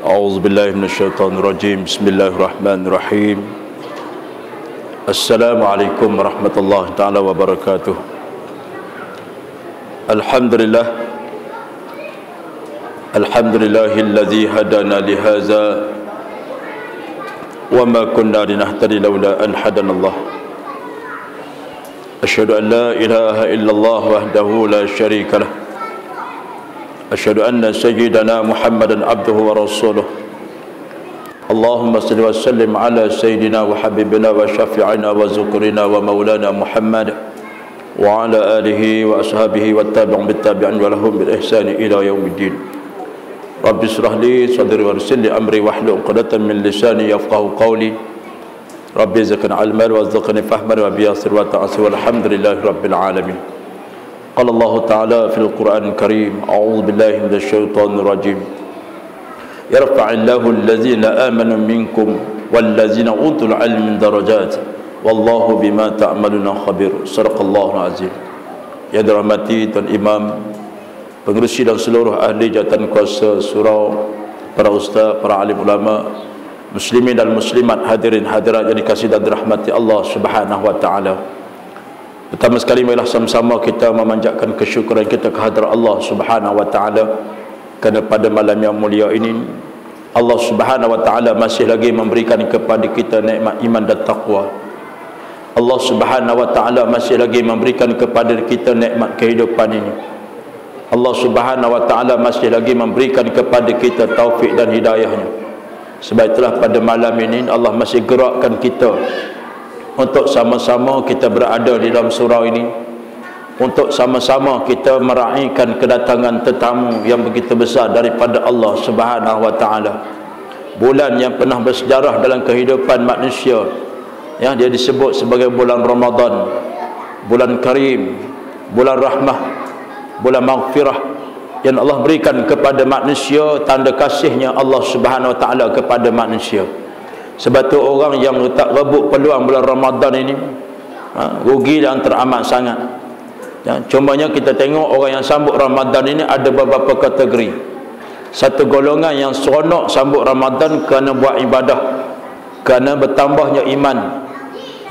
A'udzubillahi minasyaitonirrajim. Bismillahirrahmanirrahim. Assalamualaikum warahmatullahi taala wabarakatuh. Alhamdulillah. Alhamdulillahilladzi hadana lihaza wa ma kunna linahtadi laula an hadanallah. Asyhadu an la ilaha illallah wahdahu la syarika lah. Asyhadu anna sayyidana Muhammadan abduhu wa rasuluh. Allahumma salli wa sallim ala sayyidina wa habibina wa syafi'ina wa zukurina wa maulana Muhammad wa ala alihi wa ashabihi wa tabi'un bittabi'in wa lahum bil ihsani ila yaumiddin. Rabbi israh li sadri wa yassir li amri wahlul 'uqdatam min lisani yafqahu qawli. Rabbi zidni ilman warzuqni fahman wa biyassir wa ta'sir walhamdulillahi rabbil alamin. قال الله تعالى في القرآن الكريم أعوذ بالله من الشيطان الرجيم يرفع الله الذين آمنوا منكم والذين أوتوا العلم درجات والله بما تعملون خبير. صدق الله العظيم. Yang dirahmati Tuan Imam, pengerusi dan seluruh ahli jawatan kuasa surau, para ustaz, para alim ulama, muslimin dan muslimat, hadirin hadirat yang dikasihi dan dirahmati Allah Subhanahu wa taala. Pertama sekali marilah sama-sama kita memanjatkan kesyukuran kita kehadrat Allah Subhanahu wa taala kerana pada malam yang mulia ini Allah Subhanahu wa taala masih lagi memberikan kepada kita nikmat iman dan taqwa. Allah Subhanahu wa taala masih lagi memberikan kepada kita nikmat kehidupan ini. Allah Subhanahu wa taala masih lagi memberikan kepada kita taufik dan hidayahnya. Sebab itulah pada malam ini Allah masih gerakkan kita untuk sama-sama kita berada di dalam surau ini, untuk sama-sama kita meraihkan kedatangan tetamu yang begitu besar daripada Allah Subhanahu wa taala. Bulan yang pernah bersejarah dalam kehidupan manusia, ya, dia disebut sebagai bulan Ramadan, bulan karim, bulan rahmah, bulan maghfirah yang Allah berikan kepada manusia, tanda kasihnya Allah Subhanahu wa taala kepada manusia. Sebab tu orang yang tak rebut peluang bulan Ramadan ini rugi dan teramat sangat. Ya, contohnya kita tengok orang yang sambut Ramadan ini ada beberapa kategori. Satu golongan yang seronok sambut Ramadan kerana buat ibadah, kerana bertambahnya iman,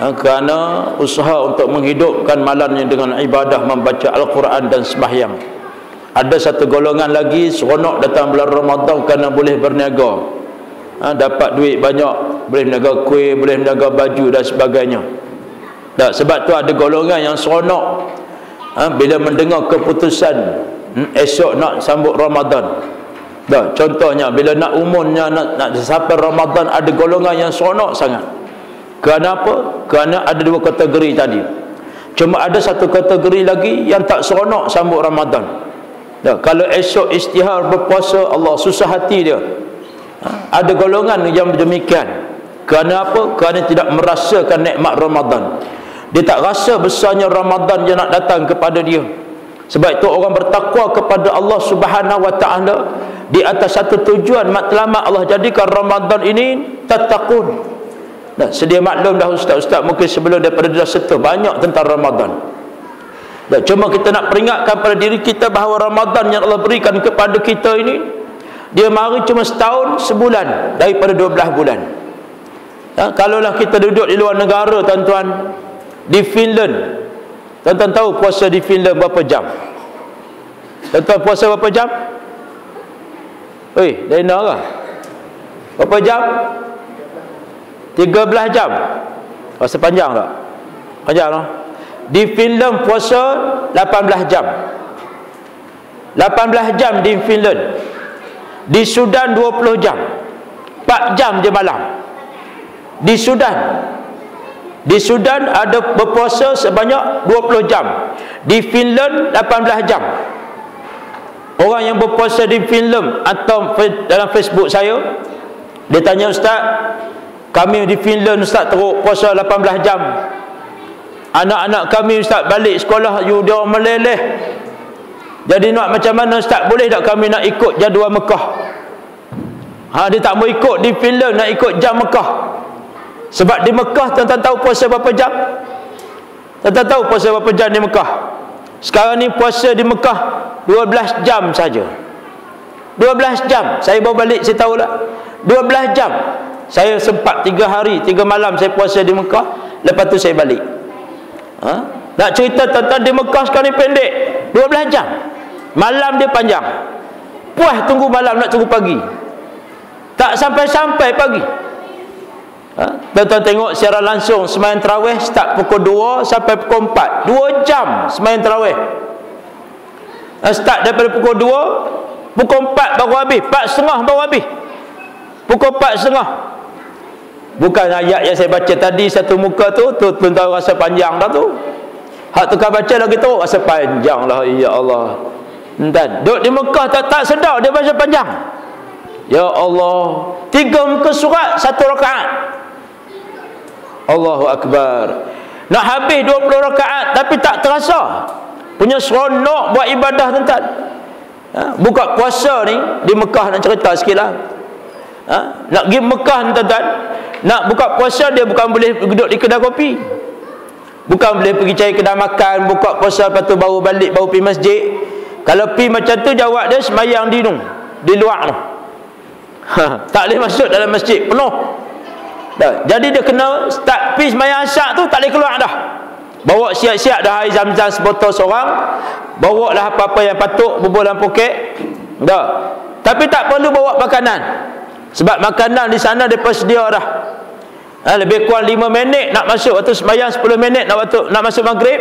ya, kerana usaha untuk menghidupkan malamnya dengan ibadah, membaca Al-Quran dan sembahyang. Ada satu golongan lagi seronok datang bulan Ramadan kerana boleh berniaga, dapat duit banyak, boleh berniaga kuih, boleh berniaga baju dan sebagainya. Sebab tu ada golongan yang seronok bila mendengar keputusan esok nak sambut Ramadan. Contohnya bila nak umumnya nak sampai Ramadan, ada golongan yang seronok sangat. Kerana apa? Kerana ada dua kategori tadi. Cuma ada satu kategori lagi yang tak seronok sambut Ramadan. Kalau esok istihar berpuasa, Allah susah hati dia. Ada golongan yang demikian. Kerana apa? Kerana tidak merasakan nikmat Ramadan. Dia tak rasa besarnya Ramadan yang nak datang kepada dia. Sebab itu orang bertakwa kepada Allah Subhanahu wa taala di atas satu tujuan matlamat Allah jadikan Ramadan ini tattaqun. Sedia maklum dah ustaz-ustaz mungkin sebelum daripada dah serta banyak tentang Ramadan. Cuma kita nak peringatkan pada diri kita bahawa Ramadan yang Allah berikan kepada kita ini, dia mari cuma setahun sebulan daripada 12 bulan. Kalaulah kita duduk di luar negara, tuan-tuan, di Finland, tuan-tuan tahu puasa di Finland berapa jam? Tuan-tuan puasa berapa jam? Lena lah. Berapa jam? 13 jam. Puasa panjang tak? Panjang tak? Di Finland puasa 18 jam. 18 jam di Finland. Di Sudan 20 jam, 4 jam je malam. Di Sudan ada berpuasa sebanyak 20 jam. Di Finland 18 jam. Orang yang berpuasa di Finland atau dalam Facebook saya, dia tanya, ustaz, kami di Finland ustaz teruk puasa 18 jam. Anak-anak kami ustaz balik sekolah dia meleleh. Jadi nak macam mana ustaz, boleh tak kami nak ikut jadual Mekah? Dia tak mau ikut di Finland, nak ikut jam Mekah. Sebab di Mekah tuan-tuan tahu puasa berapa jam? Tuan-tuan tahu puasa berapa jam di Mekah? Sekarang ni puasa di Mekah 12 jam saja. 12 jam. Saya bawa balik, saya tahu lah. 12 jam. Saya sempat 3 hari 3 malam saya puasa di Mekah. Lepas tu saya balik. Nak cerita tentang di Mekah sekarang ni pendek, 12 jam. Malam dia panjang. Puas tunggu malam, nak tunggu pagi. Tak sampai-sampai pagi. Tuan-tuan tengok secara langsung sembahyang tarawih start pukul 2 sampai pukul 4. 2 jam sembahyang tarawih. Start daripada pukul 2, pukul 4 baru habis, 4.30 baru habis. Pukul 4.30. Bukan ayat yang saya baca tadi satu muka tu tuan-tuan rasa panjang dah tu. Hak tukar baca lagi tu rasa panjang lah, ya Allah. Dan duduk di Mekah tak sedar dia baca panjang. Ya Allah, 3 muka surat 1 rakaat. Allahu Akbar. Nak habis 20 rakaat tapi tak terasa. Punya seronok buat ibadah tuan-tuan. Buka puasa ni di Mekah, nak cerita sikit lah. Nak pergi Mekah tuan-tuan, nak buka puasa dia bukan boleh duduk di kedai kopi, bukan boleh pergi cari kedai makan, buka puasa lepas tu baru balik, baru pergi masjid. Kalau pergi macam tu jawab dia semayang di luar tu. Tak boleh masuk dalam masjid, penuh dah. Jadi dia kena start pergi semayang asyak tu, tak boleh keluar dah. Bawa siap-siap dah air zam-zam sebotol seorang, bawa lah apa-apa yang patut bubur dalam poket dah. Tapi tak perlu bawa makanan, sebab makanan di sana mereka sedia dah. Lebih kurang 5 minit nak masuk, waktu sembahyang 10 minit nak masuk maghrib,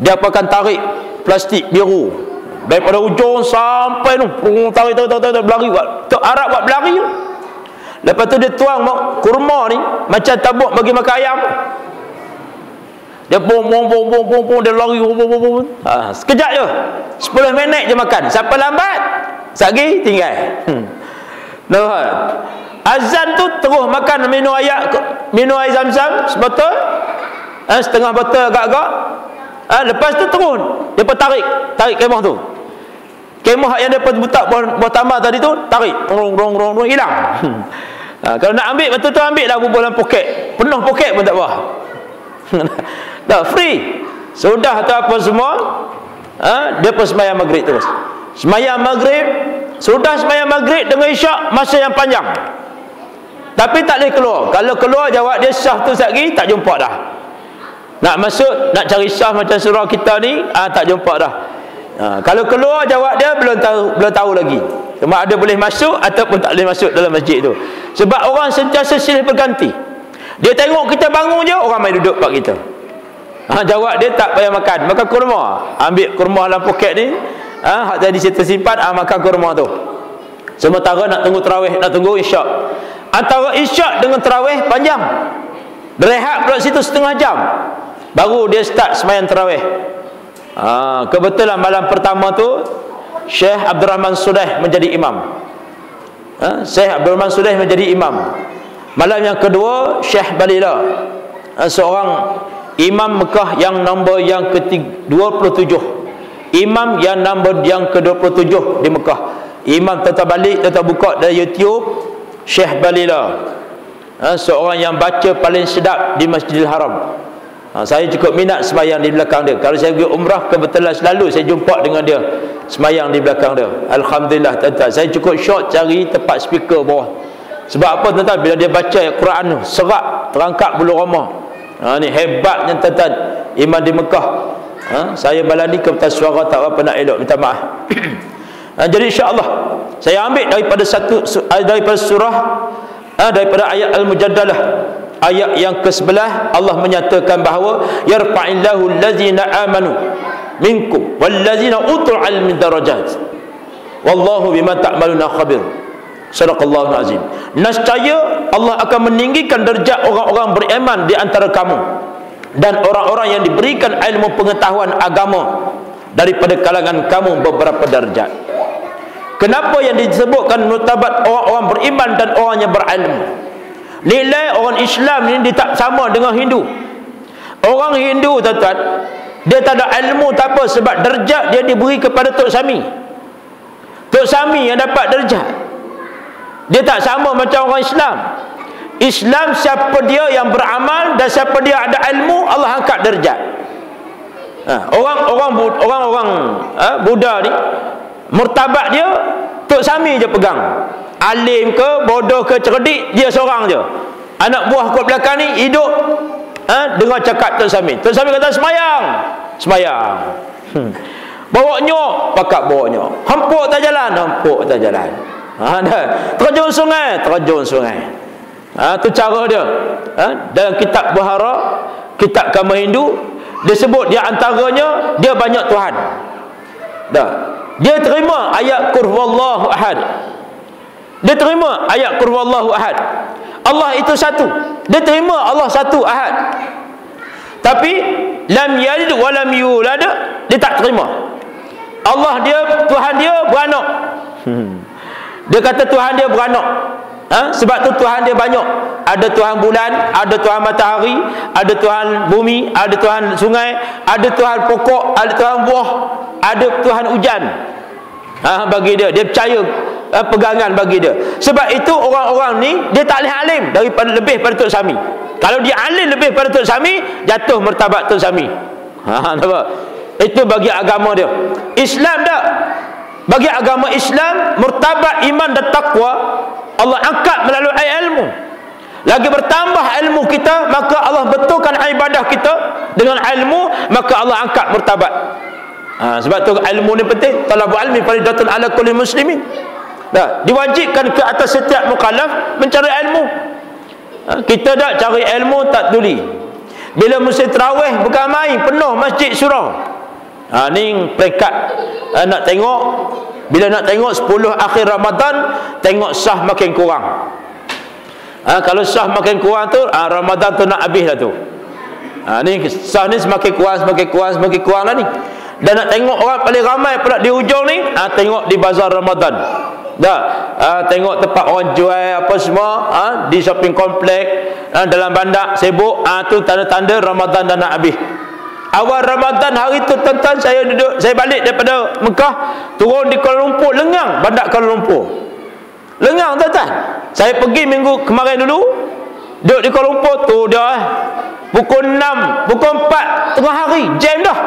dia akan tarik plastik biru daripada ujung sampai tu, tarik berlari buat Arab buat berlari. Lepas tu dia tuang kurma ni macam tabuk bagi makan ayam. Dia bom dia lari sekejap je, 10 minit je makan. Siapa lambat sagi tinggal. Azan tu terus makan, minum air zam-zam sebotol, setengah botol agak-agak. Lepas tu turun, depa tarik kemah tu. Kemah yang depa butak buah tambah tadi tu, tarik rong hilang. Kalau nak ambil betul tu ambil dah bubur dalam poket, penuh poket pun tak apa. Dah free. Sudah tu apa semua, depa sembahyang maghrib terus. Sembahyang maghrib, sudah sembahyang maghrib dengan isyak masa yang panjang. Tapi tak boleh keluar. Kalau keluar jawab dia sah tu lagi tak jumpa dah. Nak masuk, nak cari sah macam surah kita ni, tak jumpa dah. Kalau keluar jawab dia belum tahu lagi. Cuma ada boleh masuk ataupun tak boleh masuk dalam masjid tu. Sebab orang sentiasa silih berganti. Dia tengok kita bangun je, orang main duduk pak kita. Jawab dia tak payah makan, makan kurma. Ambil kurma dalam poket ni, hak tadi saya tersimpan, makan kurma tu. Sementara nak tunggu tarawih, nak tunggu isyak. Antara isyak dengan tarawih panjang. Berehat pula situ setengah jam, baru dia start sembahyang tarawih. Kebetulan malam pertama tu Syekh Abdul Rahman Sudaih menjadi imam. Syekh Abdul Rahman Sudaih menjadi imam. Malam yang kedua Syekh Balila, seorang imam Mekah yang nombor yang ke-27, imam yang nombor yang ke-27 di Mekah. Imam tetap balik, tetap buka dari YouTube, Syekh Balila, seorang yang baca paling sedap di Masjidil Haram. Saya cukup minat semayang di belakang dia. Kalau saya pergi umrah, kebetulan selalu saya jumpa dengan dia semayang di belakang dia. Alhamdulillah tuan-tuan, saya cukup short cari tempat speaker bawah. Sebab apa tuan-tuan? Bila dia baca Quran tu serak, terangkat bulu roma. Ni hebatnya tuan-tuan iman di Mekah. Saya balani kebetulan suara tak apa nak elok, minta maaf. Jadi insya-Allah saya ambil daripada surah, daripada ayat Al-Mujadalah, ayat yang ke-11. Allah menyatakan bahawa yarfa'illahu allazina amanu minkum wallazina utul ilmi darajat wallahu bima ta'maluna khabir. Sadaqallahu azim. Nescaya Allah akan meninggikan darjat orang-orang beriman di antara kamu dan orang-orang yang diberikan ilmu pengetahuan agama daripada kalangan kamu beberapa darjat. Kenapa yang disebutkan martabat orang-orang beriman dan orang yang berilmu? Nilai orang Islam ni dia tak sama dengan Hindu. Orang Hindu tuan-tuan, dia tak ada ilmu tak apa, sebab darjat dia diberi kepada Tok Sami. Tok Sami yang dapat darjat. Dia tak sama macam orang Islam. Islam siapa dia yang beramal dan siapa dia ada ilmu, Allah angkat darjat. Orang Buddha ni martabat dia Tok Sami je pegang. Alim ke, bodoh ke, cerdik, dia seorang je. Anak buah kot belakang ni hidup dengar cakap Tok Sami. Tok Sami kata semayang. Bawa nyok, pakak bawa nyok. Hempuk tak jalan. Terjun sungai. Tu cara dia. Dalam kitab Buhara, kitab agama Hindu, dia sebut dia antaranya dia banyak Tuhan. Dia terima ayat qul huwallahu ahad. Allah itu satu. Dia terima Allah satu ahad. Tapi lam yalid wa lam yulad, dia tak terima. Allah dia, Tuhan dia beranak. Dia kata Tuhan dia beranak. Sebab tu Tuhan dia banyak. Ada Tuhan bulan, ada Tuhan matahari, ada Tuhan bumi, ada Tuhan sungai, ada Tuhan pokok, ada Tuhan buah, ada Tuhan hujan. Bagi dia percaya, pegangan bagi dia. Sebab itu orang-orang ni dia tak boleh alim daripada lebih pada Tok Sami. Kalau dia alim lebih pada Tok Sami, jatuh martabat Tok Sami. Nampak? Itu bagi agama dia. Islam tak? Bagi agama Islam, martabat iman dan takwa Allah angkat melalui ilmu. Lagi bertambah ilmu kita, maka Allah betulkan ibadah kita dengan ilmu, maka Allah angkat martabat. Sebab tu ilmu ni penting. Talabul ilmi faridatun ala kulli muslimin. Diwajibkan ke atas setiap mukallaf mencari ilmu. Kita tak cari ilmu, tak tuli. Bila musim tarawih bukan main, penuh masjid surau. Ni peringkat nak tengok. Bila nak tengok 10 akhir Ramadan, tengok sah makin kurang. Kalau sah makin kurang tu, Ramadan tu nak habis dah tu. Ni sah ni semakin kurang lah ni. Dan nak tengok orang paling ramai pula di hujung ni, tengok di bazar Ramadan. Tengok tempat orang jual apa semua, di shopping komplek, dalam bandar sibuk. Tu tanda-tanda Ramadan dah nak habis. Awal Ramadan hari tu tuan-tuan, saya balik daripada Mekah, turun di Kuala Lumpur, lengang bandar Kuala Lumpur. Lengang tuan-tuan. Saya pergi minggu kemarin dulu, duduk di Kuala Lumpur tu dah pukul 6, pukul 4 tengah hari, jam dah.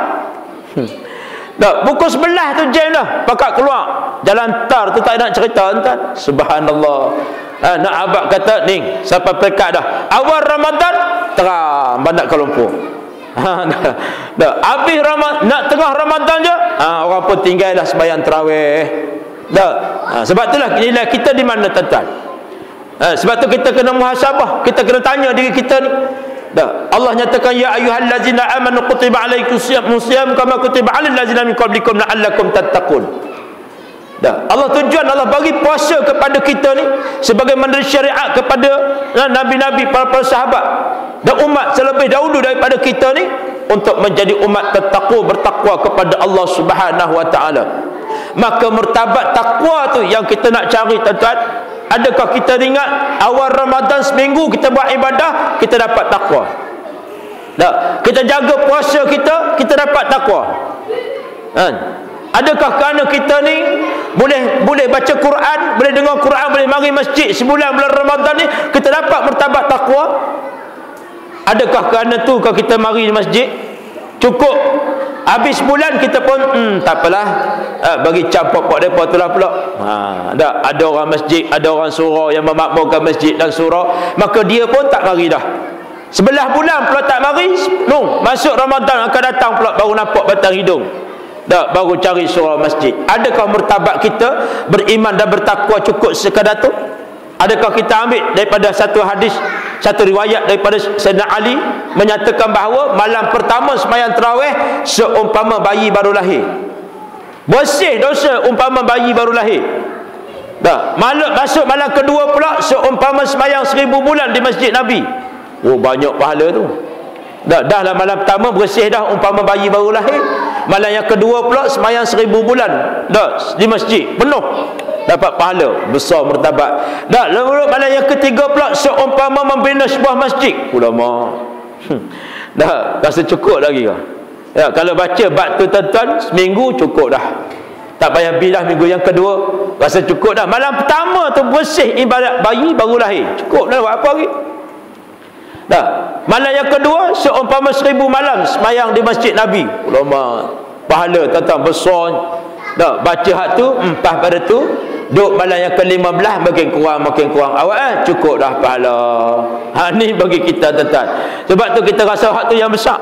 Pukul 11 tu jam dah, pakat keluar. Jalan tar tu tak nak cerita tuan-tuan. Subhanallah. Nak abang kata ni sampai pekat dah. Awal Ramadan terang bandar Kuala Lumpur. Habis Ramadan, nak tengah Ramadan je, orang pun tinggal dah sembahyang tarawih. Sebab itulah nilai kita di mana tuan-tuan. Sebab tu kita kena muhasabah, kita kena tanya diri kita ni. Allah nyatakan ya ayyuhallazina amanu kutiba alaikumusiyam kama kutiba alal ladzina min qablikum la'allakum tattaqun. Allah tujuan Allah bagi puasa kepada kita ni sebagai menjadi syariat kepada nabi-nabi, para sahabat dan umat selebih dahulu daripada kita ni, untuk menjadi umat bertakwa kepada Allah Subhanahu wa taala. Maka martabat takwa tu yang kita nak cari tuan-tuan. Adakah kita ingat awal Ramadan seminggu kita buat ibadah, kita dapat takwa? Kita jaga puasa kita dapat takwa. Adakah kerana kita ni boleh baca Quran, boleh dengar Quran, boleh mari masjid sebulan bulan Ramadan ni, kita dapat martabat takwa? Adakah kerana tu kalau kita mari masjid cukup habis bulan kita pun tak apalah, bagi campur depa tu lah pula. Ada orang masjid, ada orang surau yang memakmurkan masjid dan surau, maka dia pun tak mari dah. 11 bulan pula tak mari, masuk Ramadan akan datang pula baru nampak batang hidung. Baru cari surau masjid. Adakah martabat kita beriman dan bertakwa cukup sekadar tu? Adakah kita ambil daripada satu hadis, satu riwayat daripada Sayyidina Ali menyatakan bahawa malam pertama sembahyang tarawih seumpama bayi baru lahir. Bersih dosa umpama bayi baru lahir. Masuk malam kedua pula seumpama sembahyang 1000 bulan di masjid Nabi. Banyak pahala tu. Dah lah malam pertama bersih dah umpama bayi baru lahir. Malam yang kedua pula sembahyang 1000 bulan di masjid penuh, dapat pahala besar martabat. Lalu malam yang ketiga pula seumpama membina sebuah masjid. Ulama rasa cukup lagi ke? Kalau baca bab tu tuan-tuan seminggu cukup dah, tak payah bilah minggu yang kedua, rasa cukup dah. Malam pertama tu bersih ibadat bayi baru lahir, cukup dah, buat apa lagi? Malam yang kedua seumpama 1000 malam sembahyang di masjid Nabi. Ulama pahala tuan-tuan besar. Baca hak tu, empat pada tu Duk malam yang ke-15 makin kurang. Awak cukup dah pahala. Ni bagi kita tuan-tuan. Sebab tu kita rasa hak tu yang besar.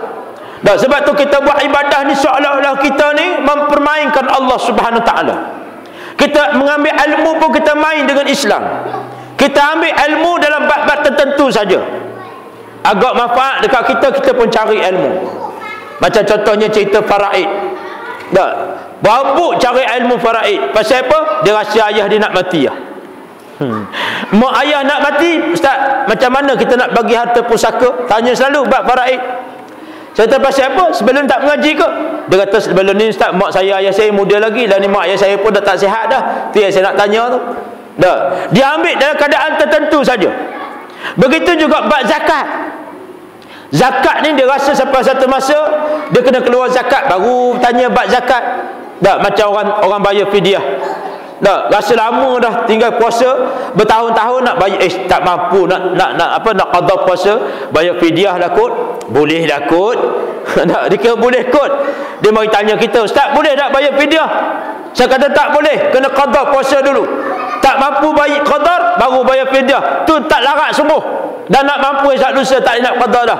Sebab tu kita buat ibadah ni seolah-olah kita ni mempermainkan Allah Subhanahu Taala. Kita mengambil ilmu pun kita main dengan Islam. Kita ambil ilmu dalam bab-bab tertentu saja. Agak manfaat dekat kita pun cari ilmu. Macam contohnya cerita faraid. Babuk cari ilmu faraid. Pasal apa? Dia rasa ayah dia nak mati lah. Mak ayah nak mati, ustaz, macam mana kita nak bagi harta pusaka? Tanya selalu bab faraid. Saya kata pasal apa? Sebelum tak mengaji ke? Dia kata sebelum ni ustaz, mak saya, ayah saya muda lagi, dan ni mak ayah saya pun dah tak sihat dah. Tu yang saya nak tanya tu. Dia ambil dalam keadaan tertentu saja. Begitu juga bab zakat. Zakat ni dia rasa sampai satu masa dia kena keluar zakat, baru tanya bab zakat. Macam orang bayar fidyah. Rasa lama dah tinggal puasa bertahun-tahun nak bayar, tak mampu nak qada puasa, bayar fidyah lah kot. Boleh lah kot. Dia kira boleh kot. Dia mari tanya kita, ustaz boleh tak bayar fidyah? Saya kata tak boleh, kena qada puasa dulu. Tak mampu bayar qadar baru bayar fidyah. Tu tak larat sembuh. Dan nak mampu esok lusa tak nak qada dah.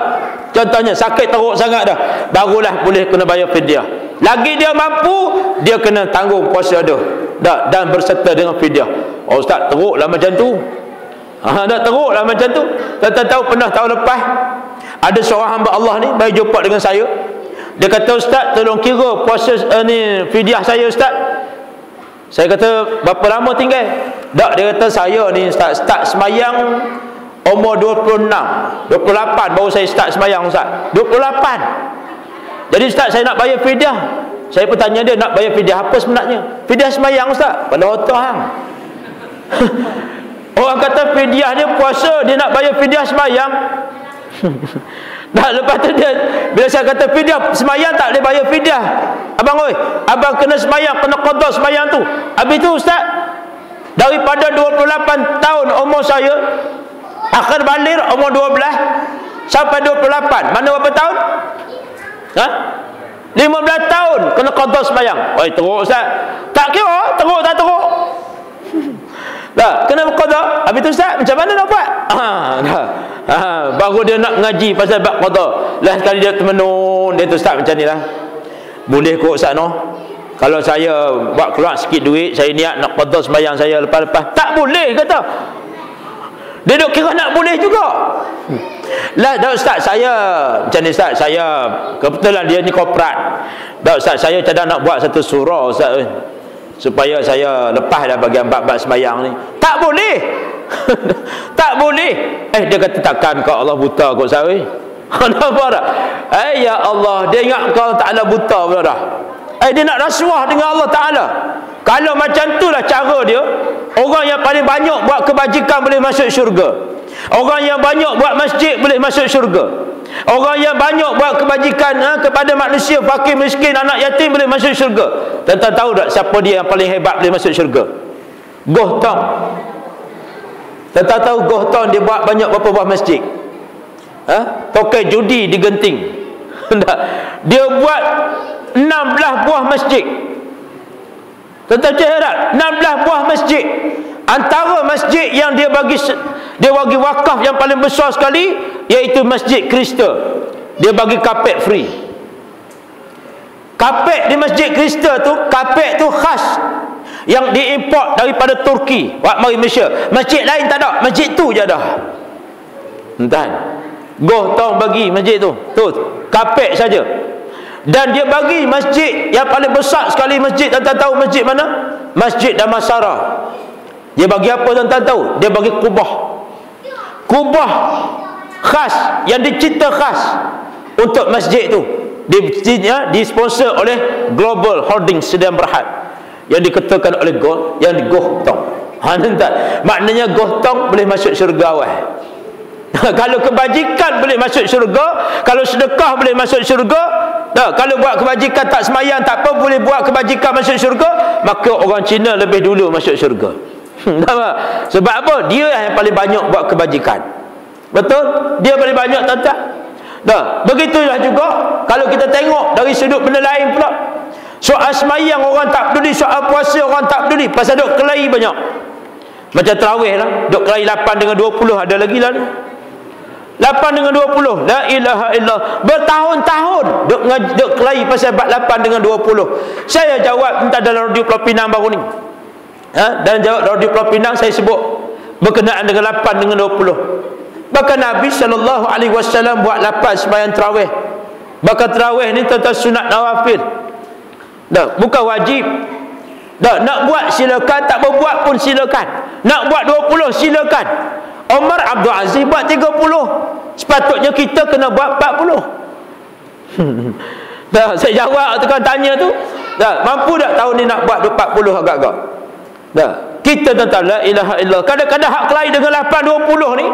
Contohnya sakit teruk sangat dah, barulah boleh kena bayar fidyah. Lagi dia mampu, dia kena tanggung puasa dia. Dan berserta dengan fidyah. Oh ustaz, teruklah macam tu. Dah teruklah macam tu. Tuan-tuan tahu pernah tahun lepas ada seorang hamba Allah ni baru jumpa dengan saya. Dia kata, ustaz tolong kira puasa ni fidyah saya ustaz. Saya kata berapa lama tinggal? Dia kata saya ni ustaz start semayang umur 26, 28 baru saya start semayang ustaz. 28. Jadi ustaz saya nak bayar fidyah. Saya pun tanya dia, nak bayar fidyah apa sebenarnya? Fidyah semayang ustaz. Pada otak hang. Orang kata fidyah dia puasa, dia nak bayar fidyah semayang. Lepas tu dia, bila saya kata fidyah semayang tak boleh bayar fidyah. Abang oi, abang kena semayang, kena qada semayang tu. Habis tu ustaz, daripada 28 tahun umur saya, akhir baligh umur 12 sampai 28, mana berapa tahun? 15 tahun kena qada semayang. Oi teruk ustaz. Tak kira teruk tak teruk. Kena qada. Habis tu ustaz macam mana nak buat? Baru dia nak mengaji pasal bab qada. Last kali dia termenung, dia tu ustaz macam ni lah. Boleh kot ustaz no? Kalau saya buat keluar sikit duit, saya niat nak qada sembahyang saya lepas-lepas. Tak boleh kata. Dia duk kira nak boleh juga. Dah ustaz saya macam ni ustaz, saya kebetulan dia ni korporat. Dah ustaz saya cadang nak buat satu surah ustaz supaya saya lepas dah bagian bab-bab sembahyang ni. Tak boleh. Tak boleh. Dia kata takkan kau Allah buta kau ustaz weh. Nampak tak? Ya Allah, dia ingat kau Ta'ala buta pula dah. Dia nak rasuah dengan Allah Ta'ala. Kalau macam itulah cara dia, orang yang paling banyak buat kebajikan boleh masuk syurga. Orang yang banyak buat masjid boleh masuk syurga. Orang yang banyak buat kebajikan kepada manusia fakir, miskin, anak yatim boleh masuk syurga. Tuan-tuan tahu tak siapa dia yang paling hebat boleh masuk syurga? Goh Tong. Tuan-tuan tahu Goh Tong dia buat banyak berapa buah masjid? Tokai judi di Genting. Dia buat 16 buah masjid. Tuan-tuan cakap 16 buah masjid. Antara masjid yang dia bagi wakaf yang paling besar sekali iaitu Masjid Krista. Dia bagi kapet free. Kapet di Masjid Krista tu, kapet tu khas yang diimport daripada Turki buat mari Malaysia. Masjid lain tak ada, masjid tu je dah. Entah. Goh Tong bagi masjid tu. Tu kapet saja. Dan dia bagi masjid yang paling besar sekali masjid, tuan-tuan tahu masjid mana? Masjid Damansara. Dia bagi apa tuan-tuan tahu? Dia bagi kubah. Kubah khas yang dicipta khas untuk masjid tu. Disponsor oleh Global Holding Sdn Bhd yang diketuakan oleh Goh Tong. Maknanya Goh Tong boleh masuk syurga awal. Kalau kebajikan boleh masuk syurga, kalau sedekah boleh masuk syurga, kalau buat kebajikan tak semayang tak apa boleh buat kebajikan masuk syurga, maka orang Cina lebih dulu masuk syurga. Sebab apa? Dia yang paling banyak buat kebajikan. Betul? Dia paling banyak tuan-tuan. Begitulah juga kalau kita tengok dari sudut benda lain pula. Soal semayang orang tak peduli, soal puasa orang tak peduli, pasal duk kelahi banyak. Macam tarawih lah, duk kelahi 8 dengan 20, ada lagi lah ni. 8 dengan 20, la ilaha illallah. Bertahun-tahun duk kelahi pasal 8 dengan 20. Saya jawab entah dalam radio Pulau Pinang baru ni. Dan jawab radio Pulau Pinang saya sebut berkenaan dengan 8 dengan 20. Bahkan Nabi SAW buat 8 sembahyang tarawih. Bahkan tarawih ni tentang sunat nawafil. Dah, bukan wajib. Dah, nak buat silakan, tak berbuat pun silakan. Nak buat 20 silakan. Umar Abdul Aziz buat 30. Sepatutnya kita kena buat 40. Dah, saya jawab tukang tanya tu. Dah, mampu tak tahun ni nak buat 40 agak-agak? Dah, kita tentang la ilaha illallah. Kadang-kadang hak kelahi dengan 8-20 ni.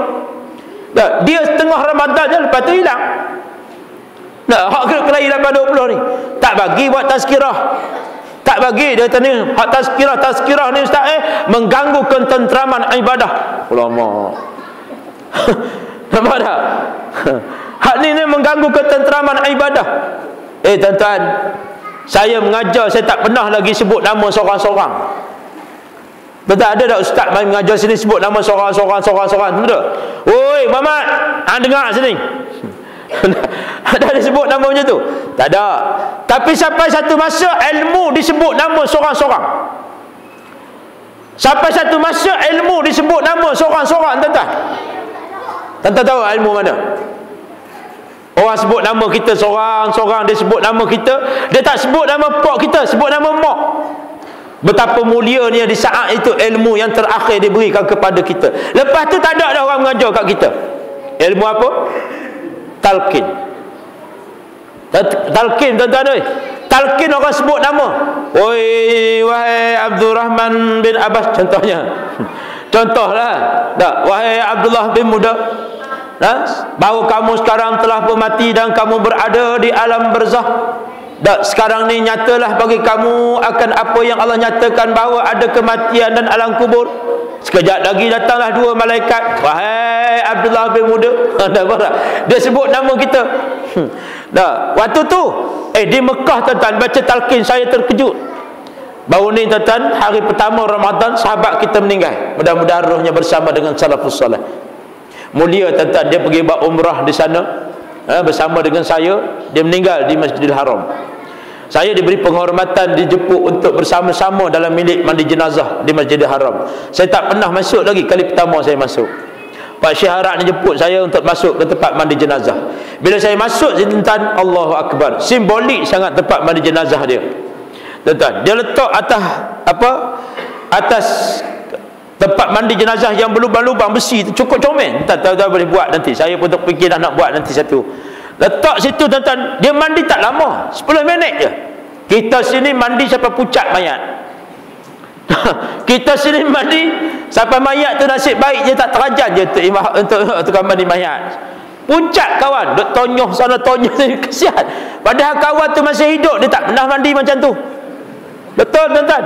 Dah, dia setengah Ramadan je lepas tu hilang. Nah, hak kelahi 8-20 ni tak bagi buat tazkirah. Tak bagi dia tanya hak tazkirah ni ustaz mengganggu ketenteraman ibadah. Ulama. Nampak tak? Hak ni mengganggu ketenteraman ibadah. Tuan-tuan, saya mengajar, saya tak pernah lagi sebut nama seorang-seorang. Betul, ada tak ustaz main mengajar sini sebut nama seorang-seorang? Betul? Oi, Mamat, hang dengar sini. Ada disebut nama macam tu? Tak ada. Tapi sampai satu masa ilmu disebut nama seorang-seorang. Sampai satu masa ilmu disebut nama seorang-seorang, tuan-tuan. Tuan-tuan tahu ilmu mana? Orang sebut nama kita seorang-seorang, dia sebut nama kita, dia tak sebut nama pok kita, sebut nama mak. Betapa mulianya di saat itu ilmu yang terakhir diberikan kepada kita. Lepas tu tak ada dah orang mengajar kat kita. Ilmu apa? Talqin. Talqin, tuan-tuan. Talqin orang sebut nama. Oi, wahai Abdul Rahman bin Abbas, contohnya. Contohlah. Tak, wahai Abdullah bin Muda, bahawa kamu sekarang telah mati dan kamu berada di alam barzakh. Dan sekarang ni nyatalah bagi kamu akan apa yang Allah nyatakan, bahawa ada kematian dan alam kubur. Sekejap lagi datanglah dua malaikat. Wahai Abdullah bin Muda. Dia sebut nama kita. Waktu tu di Mekah, tuan-tuan, baca talqin, saya terkejut. Baru ni, tuan-tuan, hari pertama Ramadan sahabat kita meninggal. Mudah-mudahan rohnya bersama dengan salafus salih. Mulia, tuan-tuan, dia pergi buat umrah di sana bersama dengan saya. Dia meninggal di Masjidil Haram. Saya diberi penghormatan, dijemput untuk bersama-sama dalam bilik mandi jenazah di Masjidil Haram. Saya tak pernah masuk lagi, kali pertama saya masuk. Pak Syekh Harak ni jemput saya untuk masuk ke tempat mandi jenazah. Bila saya masuk, tuan-tuan, Allahu Akbar, simbolik sangat tempat mandi jenazah dia. Tuan-tuan, dia letak atas tempat mandi jenazah yang berlubang-lubang besi tu, cukup comel. Tuan-tuan boleh buat nanti. Saya pun terfikir dah nak buat nanti satu. Letak situ, tuan-tuan. Dia mandi tak lama, 10 minit je. Kita sini mandi sampai pucat mayat. Kita sini mandi sampai mayat tu nasib baik je tak terajal je untuk mandi mayat. Pucat kawan, duk tonyoh sana tonyoh sini, kesian. Padahal kawan tu masih hidup, dia tak pernah mandi macam tu. Betul, tuan-tuan?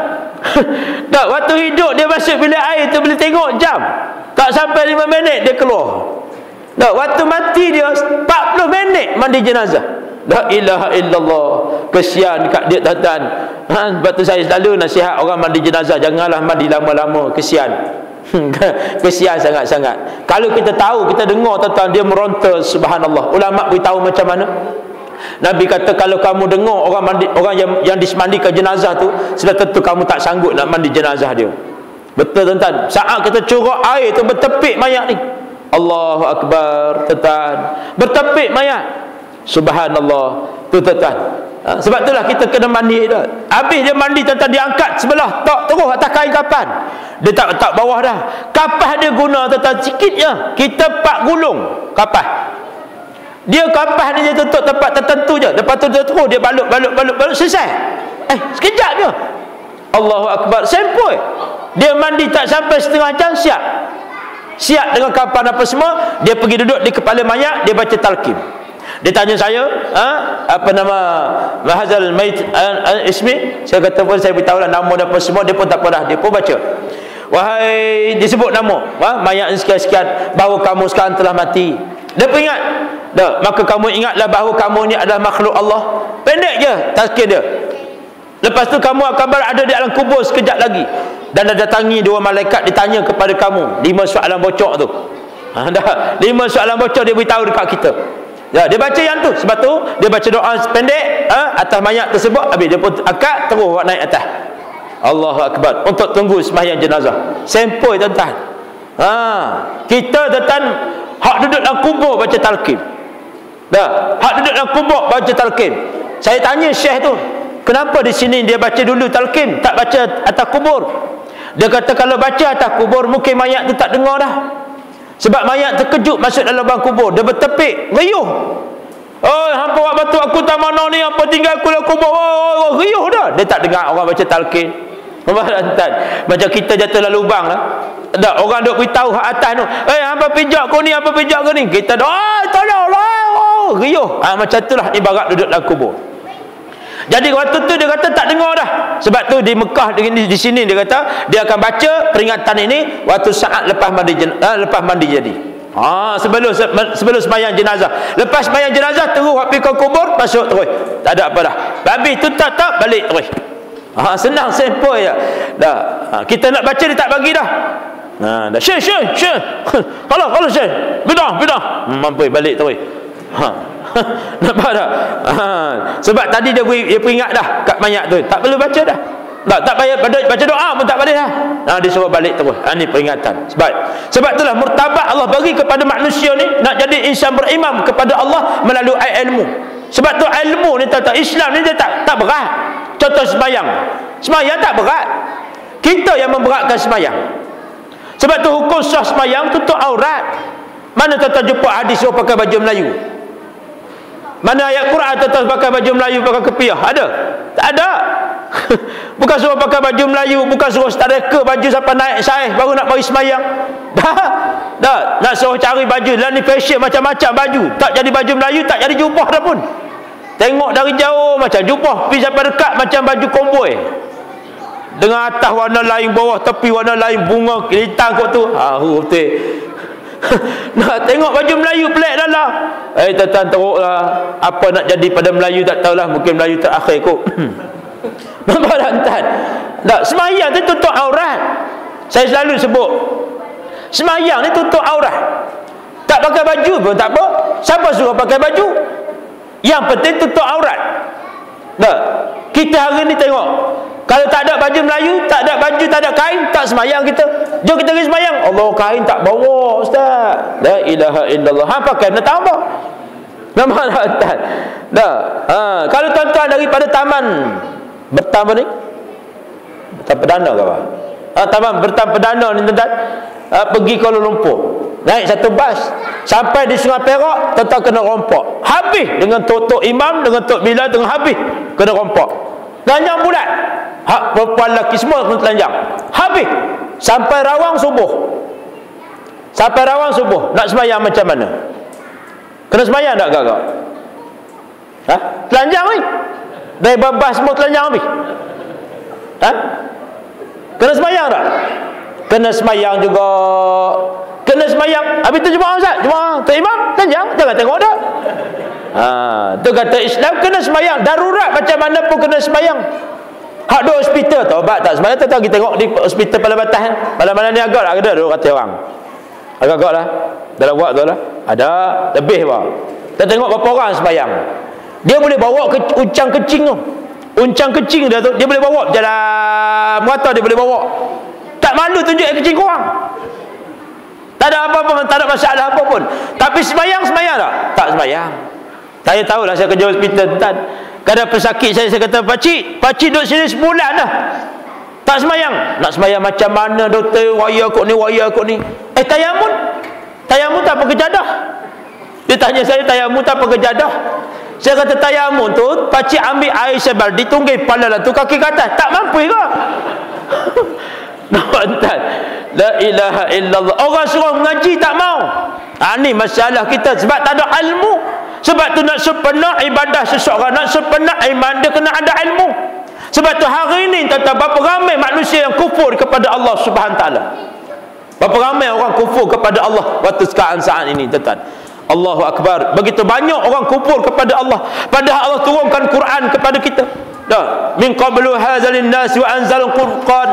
Tak, waktu hidup dia masuk bilik air tu boleh tengok jam. Tak sampai 5 minit dia keluar. Tak, waktu mati dia 40 minit mandi jenazah. La ilaha illallah. Kesian kat dia, tuan-tuan. Sebab tu saya selalu nasihat orang mandi jenazah, janganlah mandi lama-lama, kesian. Kesian sangat-sangat. Kalau kita tahu, kita dengar, tuan-tuan, dia meronta, subhanallah. Ulama beritahu macam mana? Nabi kata, kalau kamu dengar orang yang disemandikan jenazah tu, sudah tentu kamu tak sanggup nak mandi jenazah dia. Betul, tuan-tuan. Saat kita curah air tu bertepik mayat ni, Allahu Akbar, tuan-tuan, bertepik mayat, subhanallah. Tu, tuan-tuan, sebab itulah kita kena mandi dah. Habis dia mandi, tuan-tuan, dia angkat sebelah, tak terus atas kain kapan. Dia tak letak bawah dah. Kapas dia guna, tuan-tuan, sikit je. Kita 4 gulung kapas. Dia kapas ni dia tutup tempat tertentu je. Lepas tu dia terus dia balut, selesai. Sekejap je. Allahu Akbar, sempoi. Dia mandi tak sampai setengah jam, siap dengan kapan apa semua. Dia pergi duduk di kepala mayat, dia baca talqin. Dia tanya saya, apa nama mahazal mait ismi? Saya kata pun, saya beritahu lah nama dan apa semua. Dia pun tak apa dah, dia pun baca. Wahai, disebut nama, mayat sekian-sekian, bahawa kamu sekarang telah mati. Dia pun ingat. Maka kamu ingatlah bahawa kamu ni adalah makhluk Allah. Pendek je talqin dia. Lepas tu kamu akan berada di alam kubur sekejap lagi, dan ada datangi dua malaikat ditanya kepada kamu 5 soalan bocor tu. Dah 5 soalan bocor dia beritahu dekat kita. Ya, dia baca yang tu. Sebab tu dia baca doa pendek atas mayat tersebut, habis dia pun angkat terus buat naik atas. Allahu Akbar, untuk tunggu sembahyang jenazah. Sempoi tuan-tuan. Kita tuan-tuan hak duduk dalam kubur baca talqin. Dah, hak duduk dalam kubur baca talqin. Saya tanya syekh tu, kenapa di sini dia baca dulu talqin, tak baca atas kubur? Dia kata kalau baca atas kubur mungkin mayat tu tak dengar dah. Sebab mayat terkejut masuk dalam lubang kubur, dia bertepik, riuh. Oh, hampa buat batu aku tak mana ni, hampa tinggal aku dalam kubur. Oh, riuh dah. Dia tak dengar orang baca talqin. Macam kita jatuh dalam lubang lah. Tak, orang duk beritahu hak atas tu, hampa pijak kau ni, hampa pijak kau ni. Kita tolonglah. Oh, riuh. Macam itulah ibarat duduk dalam kubur. Jadi waktu tu dia kata tak dengar dah. Sebab tu di Mekah di sini dia kata dia akan baca peringatan ini waktu saat lepas mandi jadi. Sebelum sembahyang jenazah. Lepas sembahyang jenazah terus pergi ke kubur, masuk terus. Tak ada apa dah. Habis tu tak balik terus. Senang sempoi je. Dah. Kita nak baca dia tak bagi dah. Dah syekh. Kalau syekh. Bidah. Mampu balik terus. Nampak tak? Sebab tadi dia peringat dah kat mayat tu, tak perlu baca dah. Tak payah baca doa pun tak boleh dah. Dia suruh balik terus. Ini peringatan. Sebab itulah murtabat Allah bagi kepada manusia ni, nak jadi insan berimam kepada Allah melalui ilmu. Sebab tu ilmu ni Islam ni dia tak berat. Contoh sembahyang tak berat. Kita yang memberatkan sembahyang. Sebab tu hukum sah sembahyang tutup aurat. Mana tuan-tuan jumpa hadis suruh pakai baju Melayu? Mana ayat Quran tuan-tuan pakai baju Melayu, pakai kepiah? Ada? Tak ada. Bukan suruh pakai baju Melayu, bukan suruh reka baju sampai naik saiz baru nak bagi sembahyang. Dah. Nak suruh cari baju lah, ni fashion macam-macam baju. Tak jadi baju Melayu, tak jadi jubah dah pun. Tengok dari jauh macam jubah, pergi sampai dekat macam baju komboi. Dengan atas warna lain, bawah tepi warna lain, bunga hitam kot tu. Betul. Nak tengok baju Melayu pelik dah lah. Tuan-tuan teruklah. Apa nak jadi pada Melayu tak tahulah. Mungkin Melayu terakhir kot. Nampak tak tuan? Tak, sembahyang ni tutup aurat. Saya selalu sebut, sembahyang ni tutup aurat. Tak pakai baju pun tak apa. Siapa suruh pakai baju? Yang penting tutup aurat. Tak. Kita hari ni tengok, kalau tak ada baju Melayu, tak ada baju, tak ada kain, tak sembahyang kita. Jom kita pergi sembahyang. Allah, kain tak bawa ustaz. La ilaha illallah. Pakai nak tambah. Nampak tak ustaz? Dah. Kalau tuan-tuan daripada taman Bertam ni? Bertam Perdana ke apa? Taman Bertam Perdana ni tuan-tuan, pergi Kuala Lumpur. Naik satu bas sampai di Sungai Perak, tuan-tuan kena rompak. Habis dengan tok imam, dengan tok Bilal, dengan habis kena rompak. Telanjang bulat. Perempuan lelaki semua kena telanjang. Habis sampai Rawang subuh. Nak sembahyang macam mana? Kena sembahyang tak kakak? Telanjang ni. Dari babas semua telanjang habis. Kena sembahyang tak? Kena sembahyang juga. Kena sembahyang. Habis tu jemaah ustaz, jemaah tok imam telanjang, jangan tengok dah. Tu kata Islam kena sembahyang. Darurat macam mana pun kena sembahyang. Hak duk hospital taubat tak sembahyang, tu kita tengok di hospital Pala Batas. Malam-malam ni agak ada 200 orang. Agak-agak lah. Dalam buat tu lah. Ada lebih bang. Kita tengok berapa orang sembahyang. Dia boleh bawa ke uncang kecing tu. Uncang kecing dia tu, dia boleh bawa jalan merata, dia boleh bawa. Tak malu tunjuk kecing korang. Tak ada apa-apa, tak ada masalah apa pun. Tapi sembahyang tak? Tak sembahyang. Saya tahulah, saya kerja hospital tuan. Kadang pesakit saya kata, Pakcik duduk sini sebulan dah. Tak sembahyang. Nak sembahyang macam mana doktor? Waya kot ni. Tayamun tak pakai jadah. Dia tanya saya, tayamun tak pakai jadah. Saya kata tayamun tu, pakcik ambil air sebal, ditunggih kepala lah tu, kaki ke atas. Tak mampu ke? Nampak tak? La ilaha illallah. Orang suruh mengaji tak mau. Ni masalah kita, sebab tak ada ilmu. Sebab tu nak sempurna ibadah seseorang, nak sempurna iman, dia kena ada ilmu. Sebab tu hari ni berapa ramai manusia yang kufur kepada Allah Subhanahu taala. Berapa ramai orang kufur kepada Allah waktu sekarang saat ini tuan-tuan. Allahu Akbar. Begitu banyak orang kufur kepada Allah, padahal Allah turunkan Quran kepada kita. min qablu hadzal linnas wa anzal al-Qur'an.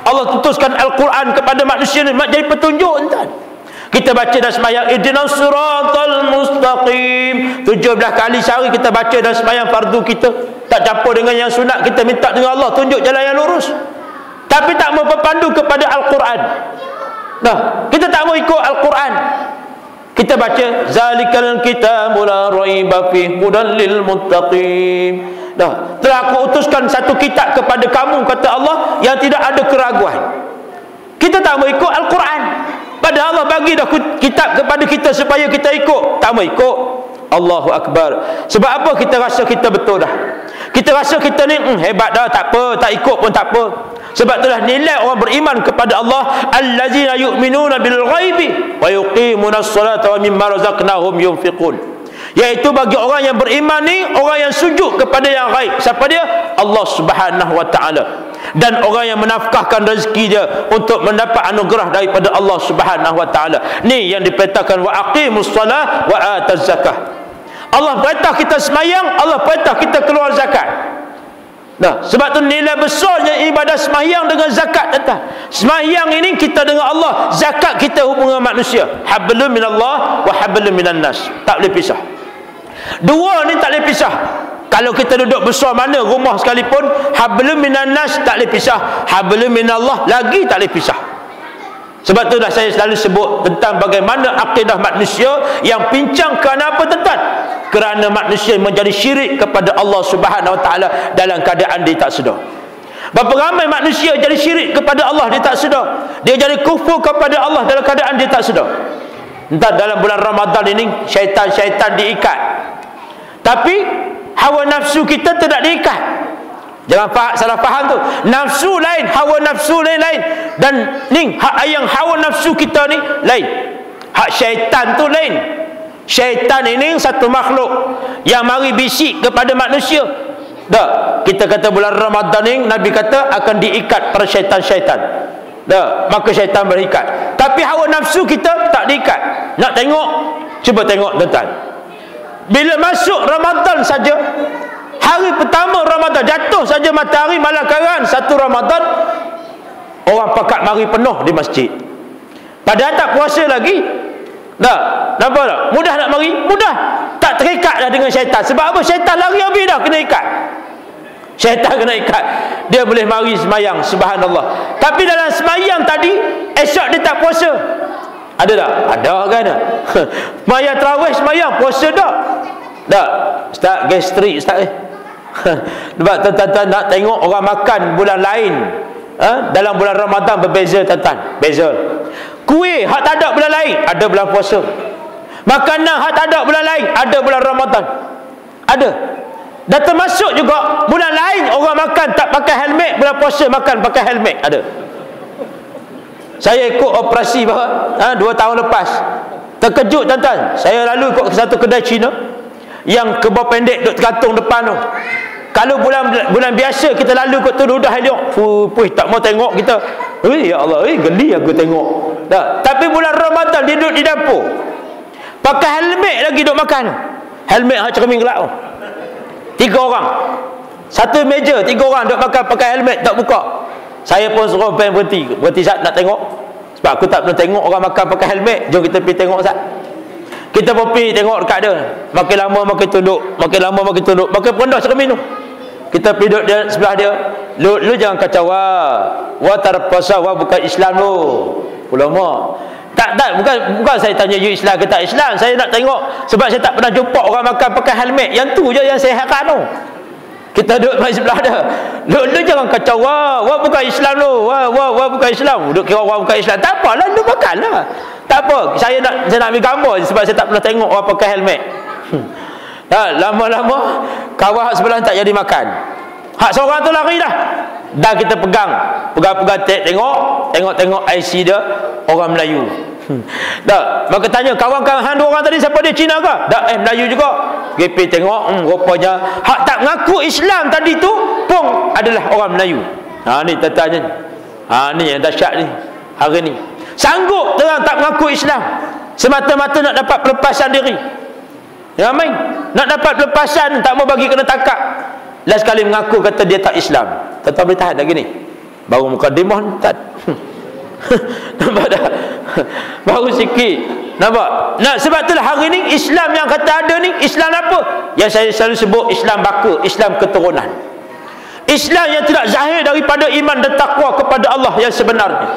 Allah tutuskan Al-Quran kepada manusia ni jadi petunjuk tuan. Kita baca dalam sembahyang ihdinas siratal mustaqim 17 kali sehari kita baca dalam sembahyang fardu kita. Tak campur dengan yang sunat, kita minta dengan Allah tunjuk jalan yang lurus. Tapi tak mau berpandu kepada Al-Quran. Kita tak mau ikut Al-Quran. Kita baca zalikal kitabul la raiba fihi hudan lil muttaqin. Telah aku utuskan satu kitab kepada kamu, kata Allah, yang tidak ada keraguan. Kita tak mau ikut Al-Quran, padahal Allah bagi dah kitab kepada kita supaya kita ikut. Tak mau ikut. Allahu Akbar. Sebab apa? Kita rasa kita betul dah. Kita rasa kita ni hebat dah, tak apa, tak ikut pun tak apa. Sebab itulah nilai orang beriman kepada Allah, allazina yu'minuna bil ghaibi wa yuqimunas salata wa mimma razaqnahum yunfiqun. Iaitu bagi orang yang beriman ni, orang yang sujud kepada yang ghaib. Siapa dia? Allah Subhanahu wa taala. Dan orang yang menafkahkan rezeki dia untuk mendapat anugerah daripada Allah Subhanahu wa taala. Ni yang diperintahkan wa aqimus salah wa ataz zakah. Allah perintah kita semayang, Allah perintah kita keluar zakat. Sebab tu nilai besarnya ibadah semayang dengan zakat tuan. Semayang ini kita dengan Allah, zakat kita hubungan manusia. Hablum minallah wa hablum minan nas. Tak boleh pisah. Dua ni tak boleh pisah. Kalau kita duduk besar mana rumah sekalipun, hablum minan nas tak boleh pisah, hablum minallah lagi tak boleh pisah. Sebab itulah saya selalu sebut tentang bagaimana akidah manusia yang pincang. Kerana apa tuan? Kerana manusia menjadi syirik kepada Allah Subhanahu wa taala dalam keadaan dia tak sedar. Berapa ramai manusia jadi syirik kepada Allah, dia tak sedar. Dia jadi kufur kepada Allah dalam keadaan dia tak sedar. Entah dalam bulan Ramadan ini syaitan-syaitan diikat, tapi hawa nafsu kita tidak diikat. Jangan salah faham tu. Nafsu lain, hawa nafsu lain. Dan ni hak yang hawa nafsu kita ni lain. Hak syaitan tu lain. Syaitan ini satu makhluk yang mari bisik kepada manusia. Kita kata bulan Ramadan ni Nabi kata akan diikat para syaitan-syaitan. Maka syaitan berikat. Tapi hawa nafsu kita tak diikat. Nak tengok, cuba tengok tuan-tuan. Bila masuk Ramadan saja, hari pertama Ramadan, jatuh saja matahari malakaran 1 Ramadan, orang pakat mari penuh di masjid. Padahal tak puasa lagi. Nampak tak? Mudah nak mari? Mudah. Tak terikat dah dengan syaitan. Sebab apa? Syaitan lari habis dah kena ikat. Syaitan kena ikat. Dia boleh mari semayang, subhanallah. Tapi dalam semayang tadi, esok dia tak puasa. Ada tak? Ada kan? Semayang tarawih, semayang puasa tak? Tak. Ustaz gastrik ustaz. Sebab tuan-tuan nak tengok orang makan bulan lain, dalam bulan Ramadan berbeza tuan-tuan. Beza. Kuih hak tak ada bulan lain, ada bulan puasa. Makanan hak tak ada bulan lain, ada bulan Ramadan. Ada. Dan termasuk juga bulan lain orang makan tak pakai helmet, bulan puasa makan pakai helmet. Ada. Saya ikut operasi 2 tahun lepas. Terkejut tuan-tuan. Saya lalu ikut ke satu kedai Cina yang kebau pendek duk tergantung depan tu. Kalau bulan biasa kita lalu kot tu dah elok. Puih tak mau tengok kita. Ya Allah, geli aku tengok. Tapi bulan Ramadan dia duduk di dapur. Pakai helmet lagi duk makan. Helmet hak cermin gelap tu. 3 orang. Satu meja 3 orang duk makan pakai helmet tak buka. Saya pun suruh berhenti Sat nak tengok. Sebab aku tak pernah tengok orang makan pakai helmet. Jom kita pergi tengok Sat. Kita pun pergi tengok dekat dia. Makin lama makin tunduk, makin lama makin tunduk, makin rendah cermin tu. Kita pergi duduk dia sebelah dia. Lu jangan kacau wa terpaksa bukan Islam lu. Ulama. Tak bukan saya tanya you Islam ke tak Islam. Saya nak tengok sebab saya tak pernah jumpa orang makan pakai helmet. Yang tu je yang saya heran tu. Kita duduk di sebelah dia. Lu jangan kacau wa bukan Islam lu. Wa bukan Islam. Duduk kira orang bukan Islam. Tak apalah, lu makanlah. Tak apa. Saya nak ambil gambar sebab saya tak pernah tengok orang pakai helmet. Lama-lama kawan hak sebelah tak jadi makan. Hak seorang tu lari dah. Dan kita pegang tengok IC dia orang Melayu. Maka tanya kawan-kawan hang 2 orang tadi siapa dia, Cina ke? Melayu juga. GP tengok rupanya hak tak mengaku Islam tadi tu pun adalah orang Melayu. Ni tanya. Ni yang dahsyat ni. Hari ni sanggup terang tak mengaku Islam semata-mata nak dapat pelepasan diri. Ya main nak dapat pelepasan, tak mau bagi kena tangkap. last kali mengaku kata dia tak Islam. Tuan-tuan boleh tahan lagi ni? Baru mukadimah tak. Nampak dah? Baru sikit. Nampak? Nah, sebab itulah hari ni Islam yang kata ada ni, Islam apa? Yang saya selalu sebut Islam baka, Islam keturunan. Islam yang tidak zahir daripada iman dan takwa kepada Allah yang sebenarnya.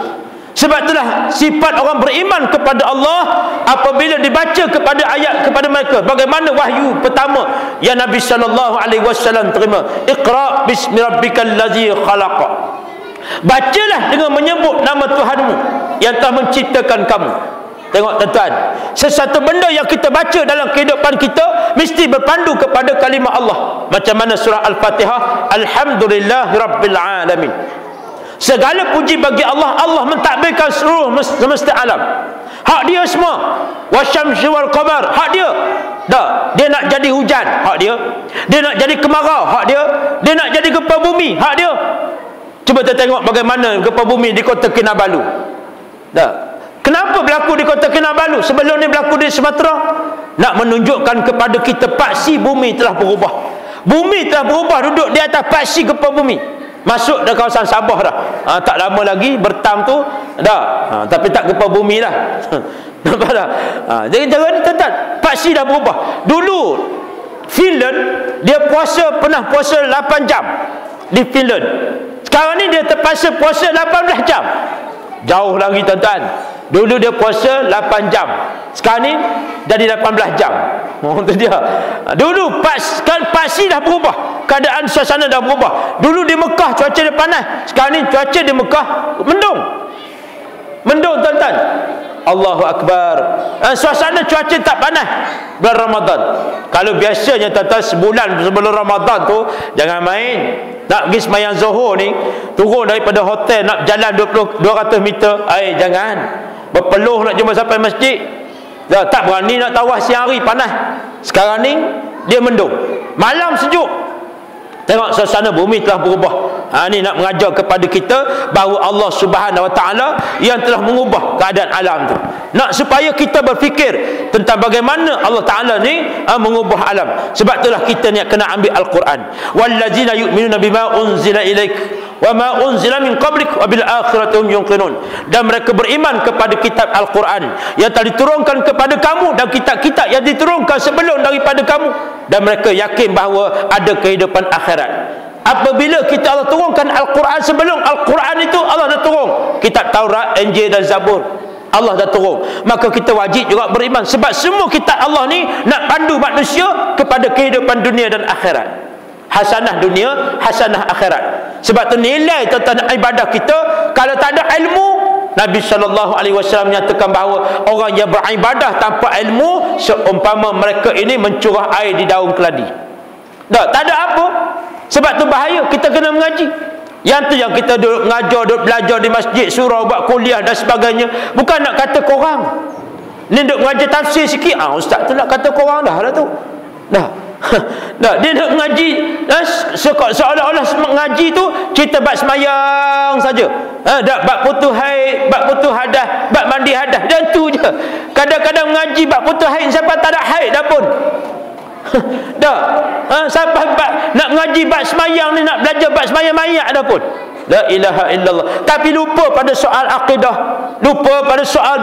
Sebab itulah sifat orang beriman kepada Allah apabila dibaca kepada ayat kepada mereka. Bagaimana wahyu pertama yang Nabi SAW terima? Iqra bismi rabbikal ladzi khalaq. Bacalah dengan menyebut nama Tuhanmu yang telah menciptakan kamu. Tengok tuan-tuan, sesuatu benda yang kita baca dalam kehidupan kita mesti berpandu kepada kalimah Allah. Macam mana surah Al-Fatihah, Alhamdulillahirabbil alamin. Segala puji bagi Allah. Allah mentadbirkan seluruh semesta alam. Hak dia semua. Wasyamsi wal qamar, hak dia. Dah, dia nak jadi hujan, hak dia. Dia nak jadi kemarau, hak dia. Dia nak jadi gempa bumi, hak dia. Cuba kita tengok bagaimana gempa bumi di Kota Kinabalu. Dah. Kenapa berlaku di Kota Kinabalu? Sebelum ni berlaku di Sumatera. Nak menunjukkan kepada kita paksi bumi telah berubah. Bumi telah berubah, duduk di atas paksi gempa bumi. Masuk dah kawasan Sabah dah. Tak lama lagi bertam tu dah. Tapi tak gempa bumi dah. Nampak tak? Jadi cara ni tuan-tuan, paksi dah berubah. Dulu Finland dia pernah puasa 8 jam di Finland. Sekarang ni dia terpaksa puasa 18 jam. Jauh lagi tuan-tuan. Dulu dia puasa 8 jam. Sekarang ni jadi 18 jam. Itu dia. Dulu paksi dah berubah. Keadaan suasana dah berubah. Dulu di Mekah cuaca dia panas. Sekarang ni cuaca di Mekah mendung. Mendung tuan-tuan. Allahu Akbar. Suasana cuaca tak panas bulan Ramadan. Kalau biasanya tuan-tuan sebulan sebelum Ramadan tu jangan main. Nak pergi sembahyang Zuhur ni, turun daripada hotel nak jalan 200 meter, jangan. Berpeluh nak jumpa sampai masjid. Dah tak berani nak tawaf siang hari, panas. Sekarang ni dia mendung. Malam sejuk. Tengok suasana bumi telah berubah. Ni nak mengajar kepada kita bahawa Allah Subhanahu Wa Taala yang telah mengubah keadaan alam tu. Nak supaya kita berfikir tentang bagaimana Allah Taala ni mengubah alam. Sebab itulah kita ni kena ambil Al-Quran. Wallazina yu'minuna bima unzila ilaik wa ma unzila min qablik wa bil akhirati hum yuqinun. Dan mereka beriman kepada kitab Al-Quran yang telah diturunkan kepada kamu dan kitab-kitab yang diturunkan sebelum daripada kamu, dan mereka yakin bahawa ada kehidupan akhirat. Apabila kita Allah turunkan Al-Quran, sebelum Al-Quran itu Allah dah turun kitab Taurat, Injil dan Zabur. Allah dah turun. Maka kita wajib juga beriman. Sebab semua kitab Allah ni nak pandu manusia kepada kehidupan dunia dan akhirat. Hasanah dunia, hasanah akhirat. Sebab tu nilai tentang ibadah kita, kalau tak ada ilmu, Nabi SAW menyatakan bahawa orang yang beribadah tanpa ilmu seumpama mereka ini mencurah air di daun keladi. Tak ada apa. Sebab tu bahaya kita kena mengaji. Yang tu yang kita duduk mengajar, duduk belajar di masjid, surau, buat kuliah dan sebagainya. Bukan nak kata korang. Ni duduk mengajar tafsir sikit. Ustaz tu nak kata korang dah lah tu. Dah. Dia nak mengaji, seolah-olah mengaji tu cerita bab semayang saja. Bab putus haid, bab putus hadas, bab mandi hadas, dan tu je. Kadang-kadang mengaji bab putus haid siapa tak ada haid dah pun. Sampai nak mengaji bab semayang ni, nak belajar bab semayang mayat dah pun. La ilaha illallah. Tapi lupa pada soal akidah, lupa pada soal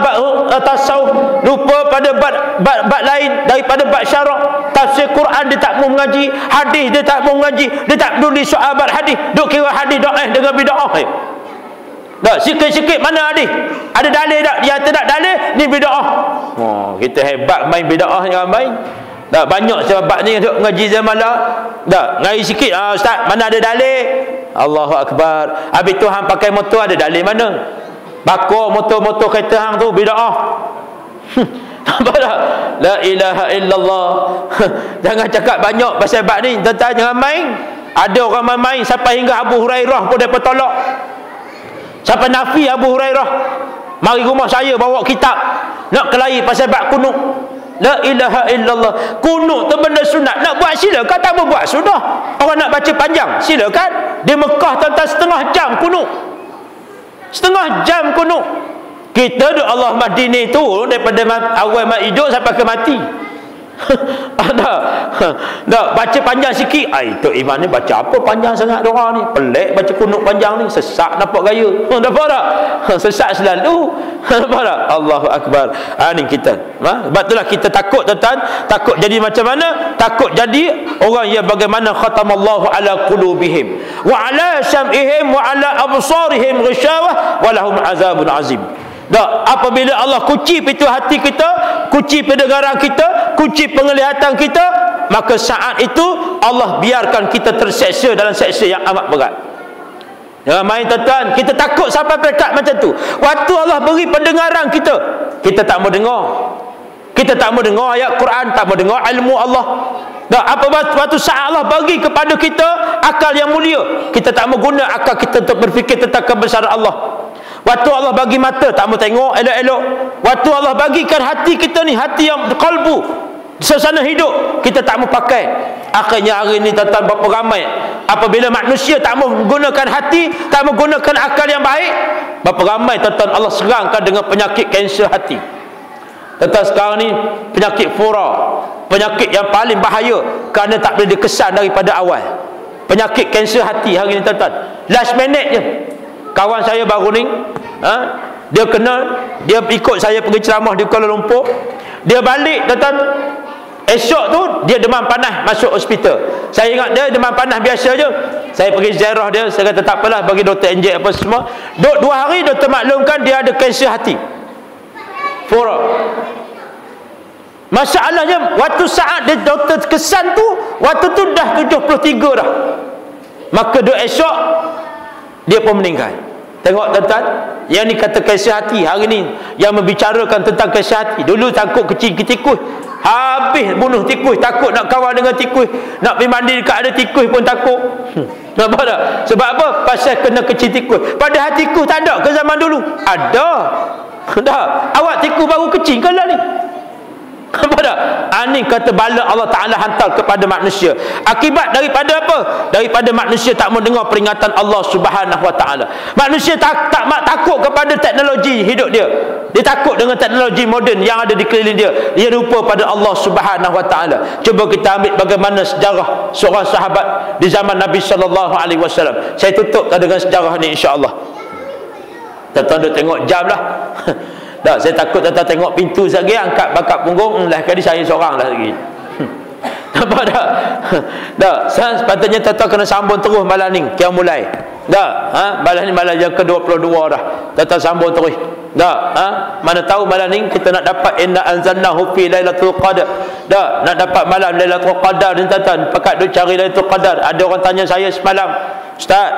tasawuf, lupa pada bab lain daripada bab syarak. Tafsir Quran dia tak mau mengaji, hadis dia tak mau mengaji, dia tak peduli soal bab hadis, duk kira hadis dhaif dengan bid'ah. Sikit-sikit mana hadis? Ada dalil tak? Dia tak dalil, ni bid'ah. Kita hebat main bid'ah jangan main. Banyak sebab ni duk mengaji zaman lah. Ngari sikit, ustaz, mana ada dalil? Allahu Akbar. Habis tu hang pakai motor, ada dalil mana? Bakar motor-motor kereta hang tu bid'ah. Nampak tak? La ilaha illallah. Jangan cakap banyak pasal bab ni, tuan-tuan, jangan main. Ada orang main-main sampai hingga Abu Hurairah pun depa tolak. Sampai nafi Abu Hurairah mari rumah saya bawa kitab nak kelahi pasal bab kunut. La ilaha illallah. Kunut tu benda sunat. Nak buat silakan, tak buat sudah. Orang nak baca panjang silakan. Di Mekah tuan-tuan setengah jam kunut. Setengah jam kunut. Kita duk Allah Madinah tu daripada awal hidup sampai ke mati. Dah baca panjang sikit. Tok Iman ni baca apa panjang sangat doa ni? Pelik baca kunut panjang ni, sesak nampak gaya. Nampak tak? Sesak selalu. Nampak tak? Allahu akbar. Ni kita. Sebab itulah kita takut tuan-tuan, takut jadi macam mana? Takut jadi orang yang bagaimana khatamallahu ala qulubihim wa ala sam'ihim wa ala absarihim ghishawah wa lahum azabun azim. Tak, apabila Allah kunci pintu hati kita, kunci pendengaran kita, kunci penglihatan kita, maka saat itu Allah biarkan kita terseksa dalam seksa yang amat berat. Jangan main tuan-tuan, kita takut sampai peringkat macam tu. Waktu Allah beri pendengaran kita, kita tak mau dengar. Kita tak mau dengar ayat Quran, tak mau dengar ilmu Allah. Tak, apa waktu saat Allah bagi kepada kita akal yang mulia, kita tak mau guna akal kita untuk berfikir tentang kebesaran Allah. Waktu Allah bagi mata, tak mau tengok elok-elok. Waktu Allah bagikan hati kita ni, hati yang kalbu, suasana hidup, kita tak mau pakai. Akhirnya hari ni tuan-tuan, berapa ramai apabila manusia tak mau menggunakan hati, tak mau menggunakan akal yang baik, berapa ramai tuan-tuan Allah serangkan dengan penyakit kanser hati. Tuan-tuan, sekarang ni penyakit fura, penyakit yang paling bahaya kerana tak boleh dikesan daripada awal. Penyakit kanser hati hari ni tuan-tuan, last minute je. Kawan saya baru ni, dia kena, dia ikut saya pergi ceramah di Kuala Lumpur. Dia balik tuan-tuan, esok tu dia demam panas masuk hospital. Saya ingat dia demam panas biasa je. Saya pergi ziarah dia, saya kata tak apalah, bagi doktor injek apa semua. Duk 2 hari doktor maklumkan dia ada kanser hati, fura. Masalahnya waktu saat dia doktor kesan tu, waktu tu dah 73 dah. Maka duk esok dia pun meninggal. Tengok tuan-tuan, yang ni kata kanser hati hari ni, yang membicarakan tentang kanser hati. Dulu takut kecil tikus, habis bunuh tikus, takut nak kawan dengan tikus, nak pergi mandi dekat ada tikus pun takut. Nampak tak? Sebab apa? Pasal kena kecil tikus. Padahal tikus tak ada ke zaman dulu? Ada. Dah. Awak tikus baru kecil ke lah ni? Nampak tak? Ini kata bala Allah Ta'ala hantar kepada manusia. Akibat daripada apa? Daripada manusia tak mau dengar peringatan Allah Subhanahu Wa Ta'ala. Manusia takut kepada teknologi hidup dia. Dia takut dengan teknologi moden yang ada di keliling dia. Dia lupa pada Allah Subhanahu Wa Ta'ala. Cuba kita ambil bagaimana sejarah seorang sahabat di zaman Nabi Sallallahu Alaihi Wasallam. Saya tutup dengan sejarah ni, insya-Allah. Tuan-tuan tengok jam lah. Tak, saya takut tuan-tuan tengok pintu lagi, angkat bakat punggung, lah kali saya seorang lah lagi. Nampak tak? Tak, sepatutnya tuan-tuan kena sambung terus malam ni, kiam mulai. Tak, malam ni malam yang ke-22 dah. Tuan-tuan sambung terus. Tak, mana tahu malam ni kita nak dapat inna anzalnahu fi lailatul qadar. Tak, nak dapat malam lailatul qadar ni tuan-tuan, pakat duk cari lailatul qadar. Ada orang tanya saya semalam, Ustaz,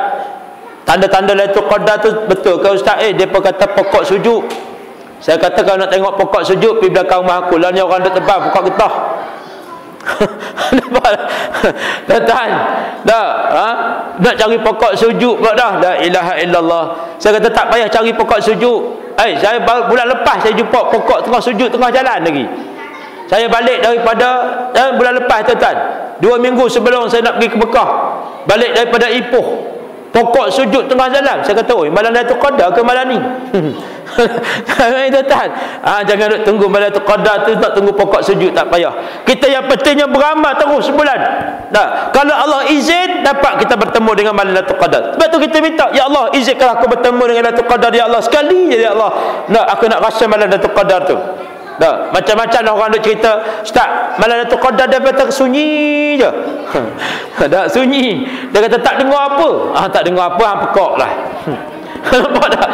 tanda-tanda lailatul qadar tu betul ke Ustaz? Depa kata pokok sujud. Saya kata kalau nak tengok pokok sujud, pergi belakang rumah aku. Lah ni orang duk tebal pokok getah. Nampak tuan-tuan? Dah, nak cari pokok sujud pula dah. La ilaha illallah. Saya kata tak payah cari pokok sujud. Saya bulan lepas saya jumpa pokok tengah sujud tengah jalan lagi. Saya balik daripada bulan lepas tuan-tuan, 2 minggu sebelum saya nak pergi ke Mekah, balik daripada Ipoh, pokok sujud tengah jalan. Saya kata, oi, malam Lailatul Qadar ke malam ni? Tuan-tuan, jangan duk tunggu Lailatul Qadar tu, tak tunggu pokok sujud, tak payah. Kita yang pentingnya beramal terus sebulan. Nah, kalau Allah izin, dapat kita bertemu dengan malam Lailatul Qadar. Sebab tu kita minta, ya Allah, izinkan aku bertemu dengan Lailatul Qadar, ya Allah, sekali je, ya Allah. Nah, aku nak rasa malam Lailatul Qadar tu. Dah, macam-macam orang duk cerita, Ustaz, malam Lailatul Qadar dia kata sunyi je. Dah sunyi. Dia kata tak dengar apa. Tak dengar apa, hang pekak lah. Nampak tak?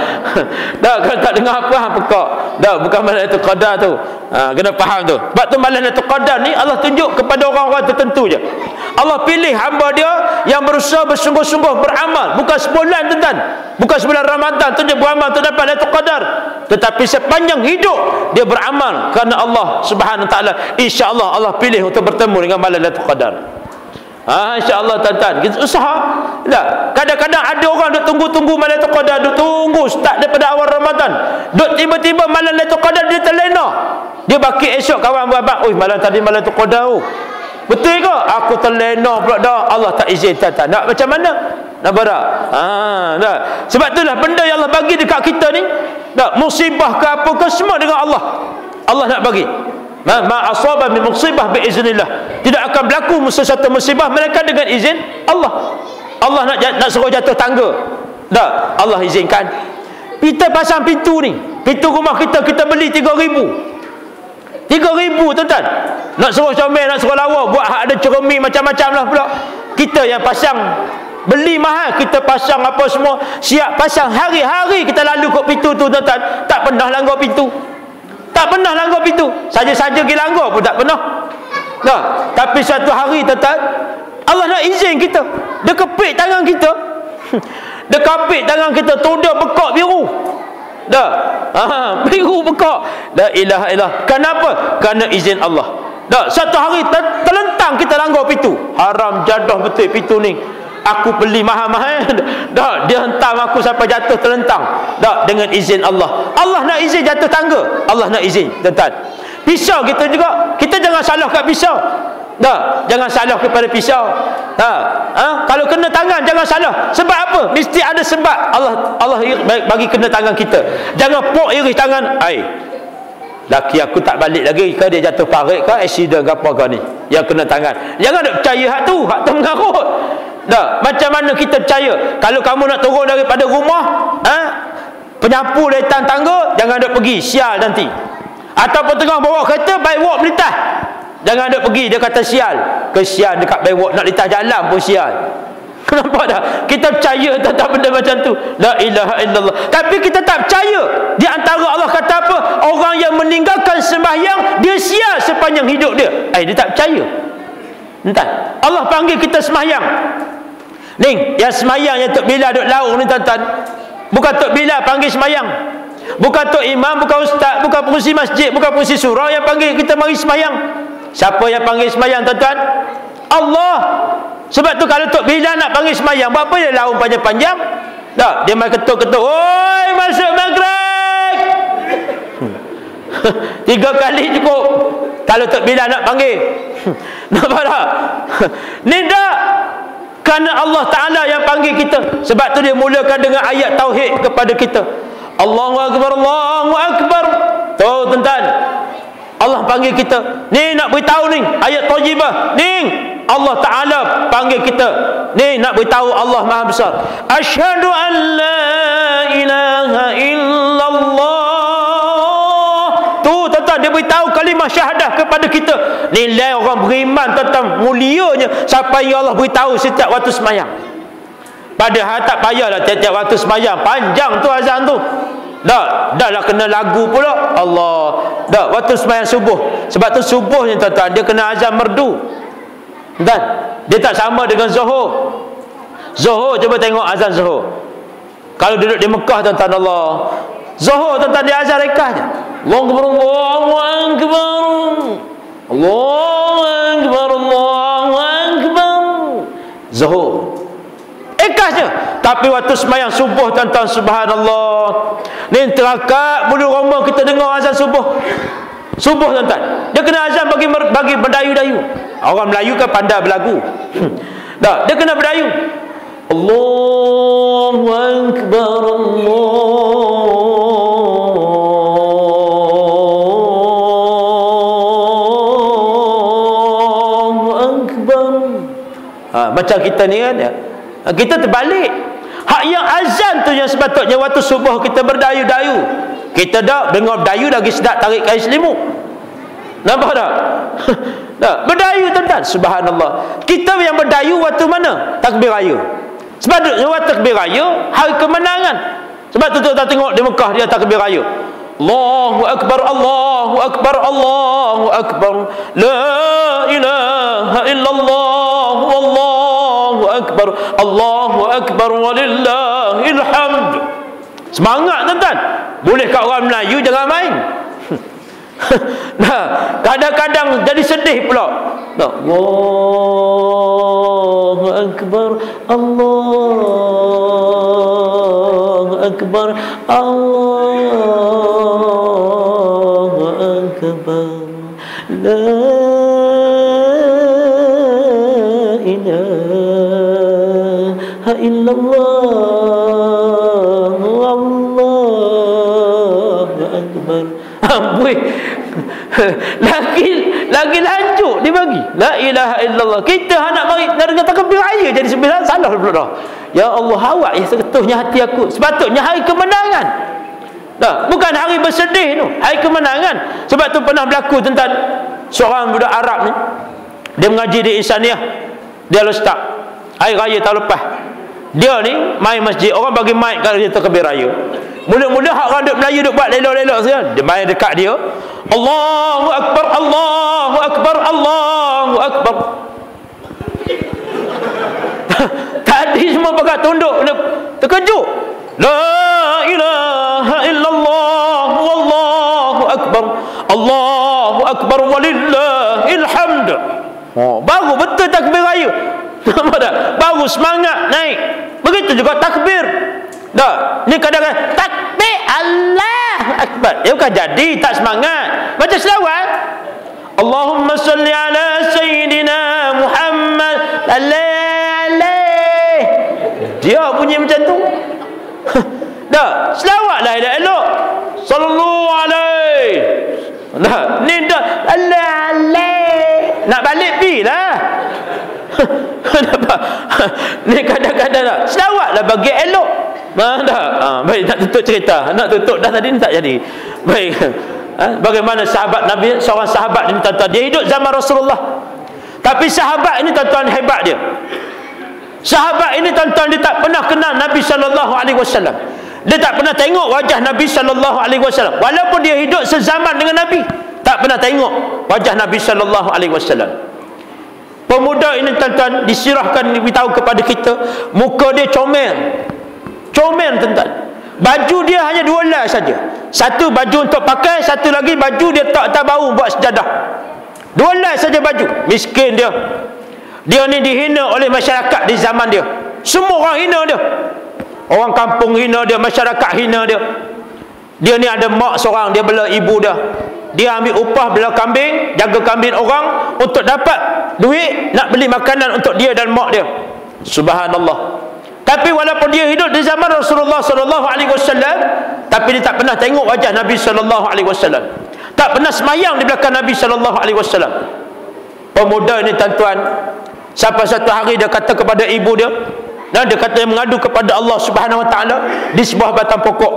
Dah, kalau tak dengar apa, hang pekak. Dah, bukan malam Lailatul Qadar tu. Kena faham tu. Sebab tu malam Lailatul Qadar ni Allah tunjuk kepada orang-orang tertentu je. Allah pilih hamba dia yang berusaha bersungguh-sungguh beramal, bukan sebulan tuan-tuan, bukan sebulan Ramadan tunjuk beramal untuk dapat Lailatul Qadar, tetapi sepanjang hidup dia beramal kerana Allah Subhanahu Wa Taala. Insya-Allah Allah pilih untuk bertemu dengan malam Lailatul Qadar. Insya-Allah tuan-tuan, kita usaha. Tak, kadang-kadang ada orang duk tunggu-tunggu malam Lailatul Qadar, duk tunggu start daripada awal Ramadan, duk tiba-tiba malam Lailatul Qadar dia terlena. Dia baki esok kawan berabak, oi malam tadi malam Lailatul Qadar. Betul ke? Aku terlena pula dah. Allah tak izin tuan-tuan. Nak macam mana? Nak berak? Tak. Sebab itulah benda yang Allah bagi dekat kita ni, tak, musibah ke apa ke semua dengan Allah. Allah nak bagi. Ma asaba min musibah biiznillah. Tidak akan berlaku sesuatu musibah melainkan dengan izin Allah. Allah nak suruh jatuh tangga, tak, Allah izinkan. Kita pasang pintu ni, pintu rumah kita beli 3,000 tuan-tuan. Nak suruh comel, nak suruh lawa, buat hak ada cermin macam-macam lah pula. Kita yang pasang, beli mahal, kita pasang apa semua, siap pasang, hari-hari kita lalu kat pintu tu tuan-tuan, tak pernah langgar pintu. Tak pernah langgar pintu. Saja-saja pergi langgar pun tak pernah. Nah, tapi satu hari tuan-tuan, Allah nak izin kita. Dia kepit tangan kita. Dia kapit tangan kita, tunda bekak biru. Dah. Biru bekak. La ilaha illallah. Kenapa? Kerana izin Allah. Dah, satu hari terlentang kita langgar pintu. Haram jadah betul pintu ni. Aku beli mahal-mahal. Dah, dia hentam aku sampai jatuh terlentang. Dah, dengan izin Allah. Allah nak izin jatuh tangga. Allah nak izin, tuan-tuan. Pisau kita juga, kita jangan salah kat pisau. Dah, jangan salah kepada pisau. Kalau kena tangan jangan salah. Sebab apa? Mesti ada sebab. Allah bagi kena tangan kita. Jangan pok iris tangan. Laki aku tak balik lagi ke, dia jatuh parit ke, accident ke apa ke ni, yang kena tangan. Jangan nak percaya hak tu mengarut. Dah, macam mana kita percaya? Kalau kamu nak turun daripada rumah, penyapu dari tangga, jangan duk pergi, sial nanti. Ataupun tengah bawa kereta, bywalk melintas, jangan duk pergi, dia kata sial. Kesian dekat bywalk, nak lintas jalan pun sial. Kenapa dah? Kita percaya tentang benda macam tu. La ilaha illallah. Tapi kita tak percaya. Di antara Allah kata apa? Orang yang meninggalkan sembahyang, dia sial sepanjang hidup dia. Dia tak percaya. Entah. Allah panggil kita sembahyang. Ni, yang sembahyang yang Tok Bilal duk laung ni tuan-tuan. Bukan Tok Bilal panggil sembahyang. Bukan Tok Imam, bukan Ustaz, bukan pengurusi masjid, bukan pengurusi surau yang panggil kita mari sembahyang. Siapa yang panggil sembahyang tuan-tuan? Allah. Sebab tu kalau Tok Bilal nak panggil sembahyang, buat apa dia laung panjang-panjang? Tak, dia main ketuk-ketuk. Oi, masuk maghrib. 3 kali cukup. Kalau Tok Bilal nak panggil. Nampak tak? Ni tak. Kerana Allah Ta'ala yang panggil kita. Sebab tu dia mulakan dengan ayat tauhid kepada kita. Allahu Akbar, Allahu Akbar. Tahu tuan-tuan, Allah panggil kita. Ni nak beritahu ni ayat thayyibah. Ni Allah Ta'ala panggil kita. Ni nak beritahu Allah Maha Besar. Asyhadu an la ilaha illallah. Tu tuan-tuan, dia beritahu kalimah syahadah kepada kita. Nilai orang beriman tentang mulianya sampai Allah beritahu setiap waktu sembahyang. Padahal tak payahlah tiap-tiap waktu sembahyang panjang tu azan tu. Dah lah kena lagu pula. Allah. Dah waktu sembahyang subuh. Sebab tu subuh ni tuan-tuan, dia kena azan merdu. Dan dia tak sama dengan Zuhur. Zuhur, cuba tengok azan Zuhur. Kalau duduk di Mekah tuan-tuan, Allah. Zuhur tuan-tuan, dia azan rekah je. Allahu Akbar, Allahu Akbar. Allahu Akbar, Allahu Akbar. Zuhur. Ekasnya. Tapi waktu sembahyang subuh tuan-tuan, subhanallah. Ni terakat bulu roma kita dengar azan subuh. Subuh tuan-tuan, dia kena azan bagi berdayu-dayu. Orang Melayu kan pandai berlagu. Dah, dia kena berdayu. Allahu Akbar, Allahu Akbar. Macam kita ni kan, kita terbalik. Hak yang azan tu yang sepatutnya waktu subuh kita berdayu-dayu. Kita dah dengar berdayu lagi sedap tarik kain selimut. Nampak tak? Berdayu tuan-tuan, subhanallah. Kita yang berdayu waktu mana? Takbir raya. Sebab waktu takbir raya hari kemenangan. Sebab tu kita tengok di Mekah dia takbir raya. Allahu Akbar, Allahu Akbar, Allahu Akbar. La ilaha illallah, wallahu akbar, Allahu Akbar, walillahil hamd. Semangat tuan-tuan. Boleh kat orang Melayu jangan main. Nah, kadang-kadang jadi sedih pula. Allahu Akbar, Allahu Akbar, Allahu Akbar. La ilaha illallah, Allahu Akbar. Amboi. lagi lanjut dia bagi la ilaha illallah. Kita nak mari dengan takbir raya jadi 9 salah pula dah. Ya Allah, awak yang seketuhnya hati aku. Sepatutnya hari kemenangan. Dah, bukan hari bersedih tu, hari kemenangan. Sebab tu pernah berlaku tentang seorang budak Arab ni. Dia mengaji di Ihsaniyah. Dia ustaz. Hari raya tahun lepas. Dia ni main masjid, orang bagi mic kalau dia takbir raya. Mula-mula hak orang duk Melayu duk buat lelok-lelok saja. Dia main dekat dia. Allahu akbar, Allahu akbar, Allahu akbar. Tadi semua pakai tunduk, terkejut. La ilaha illallah wallahu akbar, Allahu akbar walillahil hamd. Oh, baru betul takbir raya. Nampak tak? Baru semangat naik. Begitu juga takbir. Dah, ni kadang-kadang takbir Allah akbar. Ya bukan jadi tak semangat. Baca selawat. Allahumma salli ala sayyidina Muhammad alaihi. Dia bunyi macam tu. Dah, selawatlah elok-elok. Sallallahu alaihi. Dah, ni dah alaihi. Nak balik pilah. Ni kadang-kadang tak selawatlah bagi elok. Baik, nak tutup cerita. Nak tutup dah tadi ni tak jadi. Baik. Bagaimana sahabat Nabi, seorang sahabat ni tuan-tuan, dia hidup zaman Rasulullah. Tapi sahabat ini tuan-tuan hebat dia. Sahabat ini tuan-tuan dia tak pernah kenal Nabi sallallahu alaihi wasallam. Dia tak pernah tengok wajah Nabi sallallahu alaihi wasallam. Walaupun dia hidup sezaman dengan Nabi, tak pernah tengok wajah Nabi sallallahu alaihi wasallam. Pemuda ini tuan-tuan disirahkan, diberitahu kepada kita, muka dia comel. Comel tuan-tuan. Baju dia hanya 2 helai saja. Satu baju untuk pakai, satu lagi baju dia tak bau buat sejadah. 2 helai saja baju. Miskin dia. Dia ni dihina oleh masyarakat di zaman dia. Semua orang hina dia. Orang kampung hina dia, masyarakat hina dia. Dia ni ada mak seorang, dia bela ibu dia. Dia ambil upah bela kambing, jaga kambing orang untuk dapat duit nak beli makanan untuk dia dan mak dia. Subhanallah. Tapi walaupun dia hidup di zaman Rasulullah sallallahu alaihi wasallam, tapi dia tak pernah tengok wajah Nabi sallallahu alaihi wasallam. Tak pernah semayang di belakang Nabi sallallahu alaihi wasallam. Pemuda ini tuan-tuan, sampai satu hari dia kata kepada ibu dia, dan dia kata, dia mengadu kepada Allah Subhanahu wa taala di sebuah batang pokok.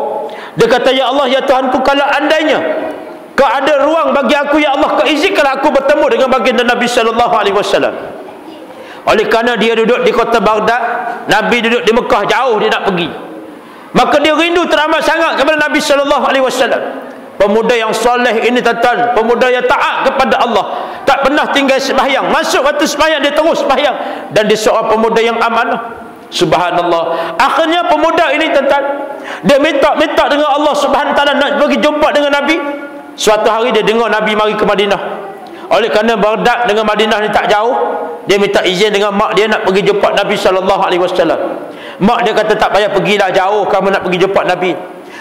Dia kata, ya Allah, ya Tuhanku, kalau andainya kau ada ruang bagi aku, ya Allah, kau izinkanlah aku bertemu dengan baginda Nabi sallallahu alaihi wasallam. Oleh kerana dia duduk di kota Baghdad, Nabi duduk di Mekah, jauh dia nak pergi. Maka dia rindu teramat sangat kepada Nabi sallallahu alaihi wasallam. Pemuda yang soleh ini tuan-tuan, pemuda yang taat kepada Allah, tak pernah tinggal sembahyang. Masuk waktu sembahyang dia terus sembahyang, dan dia seorang pemuda yang amanah. Subhanallah. Akhirnya pemuda ini tuan-tuan, dia minta dengan Allah Subhanahu wa taala nak pergi jumpa dengan Nabi. Suatu hari dia dengar Nabi mari ke Madinah. Oleh kerana Baghdad dengan Madinah ni tak jauh, dia minta izin dengan mak dia nak pergi jumpa Nabi sallallahu alaihi wasallam. Mak dia kata, tak payah pergilah, jauh kamu nak pergi jumpa Nabi.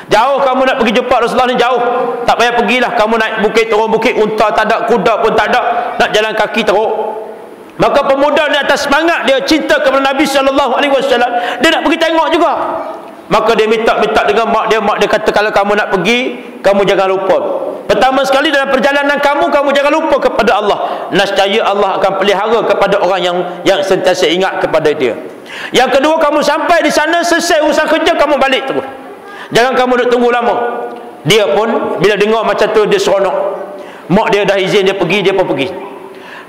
Jauh kamu nak pergi jumpa Rasulullah ni, jauh. Tak payah pergilah, kamu naik bukit, turun bukit, unta tak ada, kuda pun tak ada, nak jalan kaki teruk. Maka pemuda ni atas semangat dia cinta kepada Nabi sallallahu alaihi wasallam, dia nak pergi tengok juga. Maka dia minta dengan mak dia kata, kalau kamu nak pergi, kamu jangan lupa. Pertama sekali dalam perjalanan kamu jangan lupa kepada Allah. Nescaya Allah akan pelihara kepada orang yang sentiasa ingat kepada dia. Yang kedua, kamu sampai di sana, selesai urusan kerja, kamu balik terus. Jangan kamu duduk tunggu lama. Dia pun bila dengar macam tu, dia seronok. Mak dia dah izin dia pergi, dia pun pergi.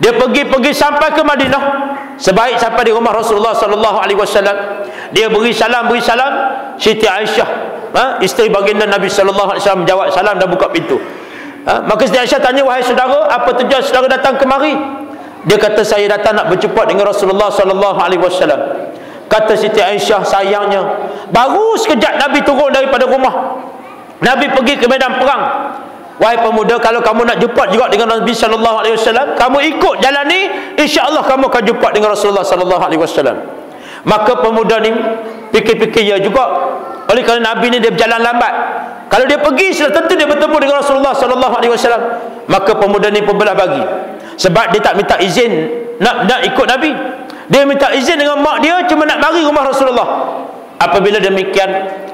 Dia pergi sampai ke Madinah. Sebaik sampai di rumah Rasulullah sallallahu alaihi wasallam, dia beri salam. Siti Aisyah, isteri baginda Nabi sallallahu alaihi wasallam, menjawab salam dan buka pintu. Maka Siti Aisyah tanya, wahai saudara, apa tujuan saudara datang kemari? Dia kata, saya datang nak berjumpa dengan Rasulullah sallallahu alaihi wasallam. Kata Siti Aisyah, sayangnya baru sekejap Nabi turun daripada rumah, Nabi pergi ke medan perang. Wahai pemuda, kalau kamu nak jumpa juga dengan Nabi sallallahu alaihi wasallam, kamu ikut jalan ni, insya-Allah kamu akan jumpa dengan Rasulullah sallallahu alaihi wasallam. Maka pemuda ni fikir-fikir, ya juga. Oleh kerana Nabi ni dia berjalan lambat, kalau dia pergi sudah tentu dia bertemu dengan Rasulullah sallallahu alaihi wasallam. Maka pemuda ni pun belah bagi, sebab dia tak minta izin nak ikut Nabi. Dia minta izin dengan mak dia cuma nak mari rumah Rasulullah. Apabila demikian,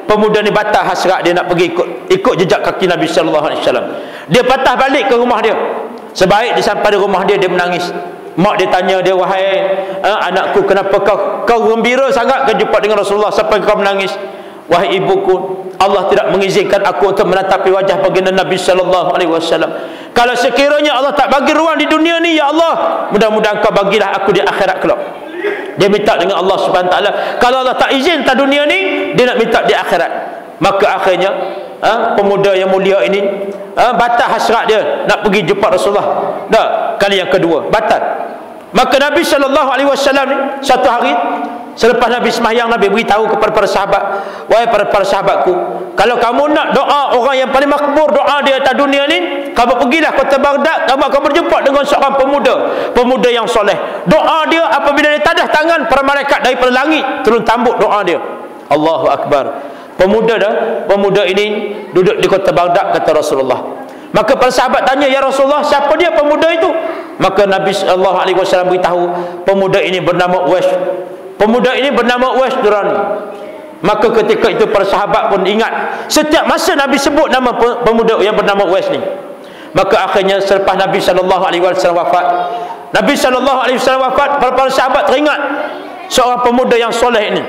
pemuda ni batal hasrat dia nak pergi ikut jejak kaki Nabi sallallahu alaihi wasallam. Dia patah balik ke rumah dia. Sebaik dia sampai di rumah dia menangis. Mak dia tanya dia, "Wahai anakku, kenapa kau gembira sangat ke jumpa dengan Rasulullah sampai kau menangis?" "Wahai ibuku, Allah tidak mengizinkan aku untuk menatapi wajah baginda Nabi sallallahu alaihi wasallam. Kalau sekiranya Allah tak bagi ruang di dunia ni, ya Allah, mudah-mudahan kau bagilah aku di akhirat kelak." Dia minta dengan Allah Subhanahu Wa Taala, kalau Allah tak izin tak dunia ni, dia nak minta di akhirat. Maka akhirnya pemuda yang mulia ini batal hasrat dia nak pergi jumpa Rasulullah. Dah, kali yang kedua batal. Maka Nabi sallallahu alaihi wasallam ni satu hari selepas Nabi sembahyang, Nabi beritahu kepada para sahabat, "Wahai para sahabatku, kalau kamu nak doa orang yang paling makbul doa di atas dunia ni, kamu pergilah kota Baghdad, kamu akan berjumpa dengan seorang pemuda yang soleh. Doa dia apabila dia tadah tangan, para malaikat daripada langit turun tambuk doa dia." Allahu Akbar. Pemuda ini duduk di kota Baghdad, kata Rasulullah. Maka para sahabat tanya, "Ya Rasulullah, siapa dia pemuda itu?" Maka Nabi sallallahu alaihi wasallam beritahu, pemuda ini bernama Uwais. Pemuda ini bernama Uwais Durani. Maka ketika itu para sahabat pun ingat, setiap masa Nabi sebut nama pemuda yang bernama Uwais ni. Maka akhirnya selepas Nabi sallallahu alaihi wasallam wafat, para sahabat teringat seorang pemuda yang soleh ini.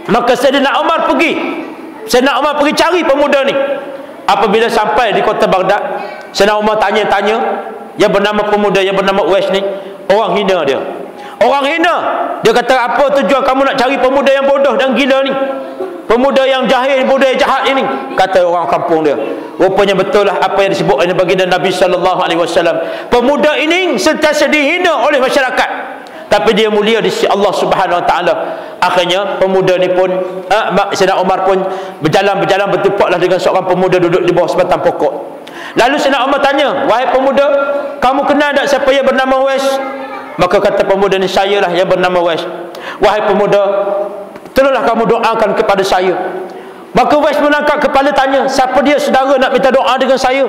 Maka Sayyidina Umar pergi cari pemuda ni. Apabila sampai di kota Baghdad, Sayyidina Umar tanya yang bernama pemuda yang bernama Uwais ni, orang hina dia. Dia kata, "Apa tujuan kamu nak cari pemuda yang bodoh dan gila ni? Pemuda yang jahil, pemuda yang jahat ini?" Kata orang kampung dia, rupanya betul lah apa yang disebut oleh baginda Nabi sallallahu alaihi wasallam. Pemuda ini sentiasa dihina oleh masyarakat, tapi dia mulia di sisi Allah Subhanahu Wa Taala. Akhirnya pemuda ni pun Sayyidina Umar pun berjalan bertumpaklah dengan seorang pemuda duduk di bawah sebatang pokok. Lalu Sayyidina Umar tanya, "Wahai pemuda, kamu kenal tak siapa yang bernama Uwais?" Maka kata pemuda ni, "Saya lah yang bernama Uwais." "Wahai pemuda, tolonglah kamu doakan kepada saya." Maka Uwais mengangkat kepala tanya, "Siapa dia saudara nak minta doa dengan saya?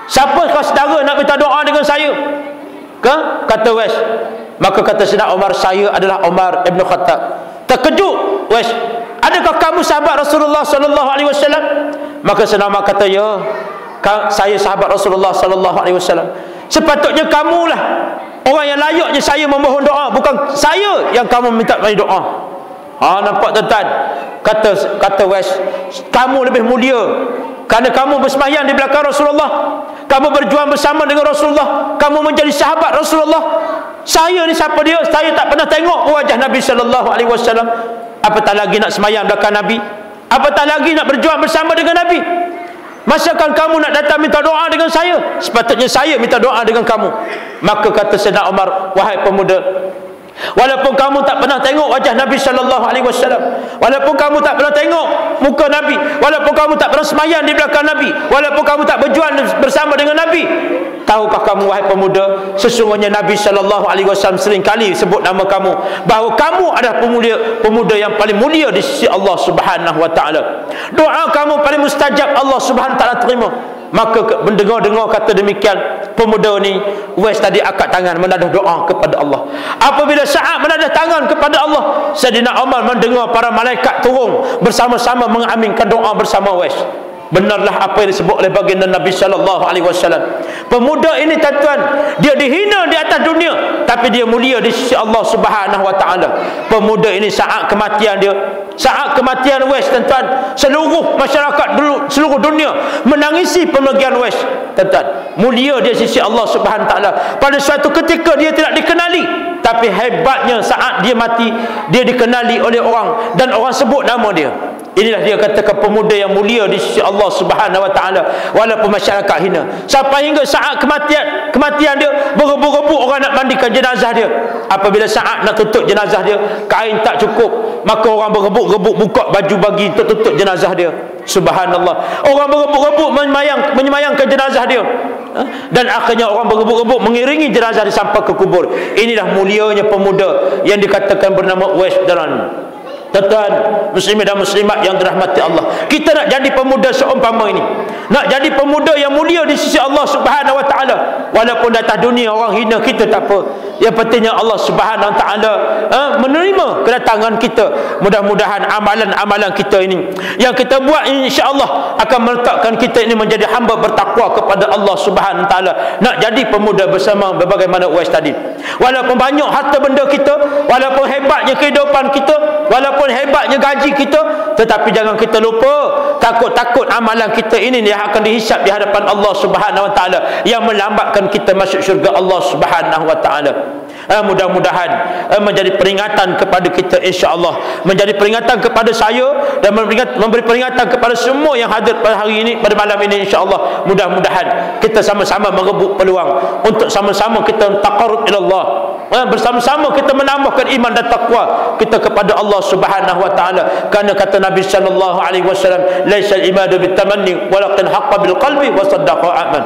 Siapa kau saudara nak minta doa dengan saya?" Kata Uwais. Maka kata Sayyidina Umar, "Saya adalah Umar Ibn Khattab." Terkejut Uwais, "Adakah kamu sahabat Rasulullah sallallahu alaihi wasallam?" Maka Sayyidina Umar kata, "Ya, saya sahabat Rasulullah sallallahu alaihi wasallam. Sepatutnya kamulah orang yang layaknya saya memohon doa, bukan saya yang kamu minta doa." Nampak tuan-tuan? Kata Uwais, "Kamu lebih mulia kerana kamu bersembahyang di belakang Rasulullah, kamu berjuang bersama dengan Rasulullah, kamu menjadi sahabat Rasulullah. Saya ni siapa dia? Saya tak pernah tengok wajah Nabi sallallahu alaihi wasallam. Apatah lagi nak sembahyang belakang Nabi? Apatah lagi nak berjuang bersama dengan Nabi? Masakan kamu nak datang minta doa dengan saya? Sepatutnya saya minta doa dengan kamu." Maka kata Sayyidina Umar, "Wahai pemuda, walaupun kamu tak pernah tengok wajah Nabi sallallahu alaihi wasallam, walaupun kamu tak pernah tengok muka Nabi, walaupun kamu tak pernah sembahyang di belakang Nabi, walaupun kamu tak berjuang bersama dengan Nabi, tahukah kamu wahai pemuda, sesungguhnya Nabi sallallahu alaihi wasallam seringkali sebut nama kamu, bahawa kamu adalah pemuda yang paling mulia di sisi Allah Subhanahu Wa Taala. Doa kamu paling mustajab, Allah Subhanahu Wa Taala terima." Maka mendengar kata demikian, pemuda ni Uwais tadi angkat tangan menadah doa kepada Allah. Apabila saat menadah tangan kepada Allah, Sayyidina Umar mendengar para malaikat turun bersama-sama mengaminkan doa bersama Uwais. Benarlah apa yang disebut oleh baginda Nabi sallallahu alaihi wasallam. Pemuda ini tuan-tuan, dia dihina di atas dunia, tapi dia mulia di sisi Allah Subhanahu Wa Taala. Pemuda ini saat kematian Uwais tuan-tuan, seluruh masyarakat seluruh dunia menangisi pemergian Uwais. Tuan-tuan, mulia dia di sisi Allah Subhanahu Wa Taala. Pada suatu ketika dia tidak dikenali, tapi hebatnya saat dia mati, dia dikenali oleh orang dan orang sebut nama dia. Inilah dia katakan pemuda yang mulia di sisi Allah Subhanahu Wa Taala, walaupun masyarakat hina. Sampai hingga saat kematian dia, berebut-rebut orang nak mandikan jenazah dia. Apabila saat nak tutup jenazah dia, kain tak cukup, maka orang berebut-rebut buka baju bagi untuk tutup jenazah dia. Subhanallah. Orang berebut-rebut menyemayangkan jenazah dia. Dan akhirnya orang berebut-rebut mengiringi jenazah dia sampai ke kubur. Inilah mulianya pemuda yang dikatakan bernama Uwais Durani. Tuan-tuan muslimin dan muslimat yang dirahmati Allah, kita nak jadi pemuda seumpama ini, nak jadi pemuda yang mulia di sisi Allah Subhanahu Wa Taala. Walaupun di atas dunia orang hina kita tak apa, Yang pentingnya Allah Subhanahu Wa Taala menerima kedatangan kita. Mudah-mudahan amalan-amalan kita ini yang kita buat, insya-Allah akan meletakkan kita ini menjadi hamba bertakwa kepada Allah Subhanahu Wa Taala. Nak jadi pemuda bersama bagaimana Uwais tadi. Walaupun banyak harta benda kita, walaupun hebatnya kehidupan kita, walaupun hebatnya gaji kita, tetapi jangan kita lupa, takut-takut amalan kita ini yang akan dihisap di hadapan Allah Subhanahu Wa Taala, yang melambatkan kita masuk syurga Allah Subhanahu Wa Taala. Mudah-mudahan menjadi peringatan kepada kita, insya-Allah menjadi peringatan kepada saya dan memberi peringatan kepada semua yang hadir pada hari ini, pada malam ini, insya-Allah. Mudah-mudahan kita sama-sama merebut peluang untuk sama-sama kita taqarrub ila Allah, bersama-sama kita menambahkan iman dan takwa kita kepada Allah Subhanahu Wa Taala. Kerana kata Nabi sallallahu alaihi wasallam, laisal imanu bitamanni walakin haqqan bil qalbi wa saddaqa aman.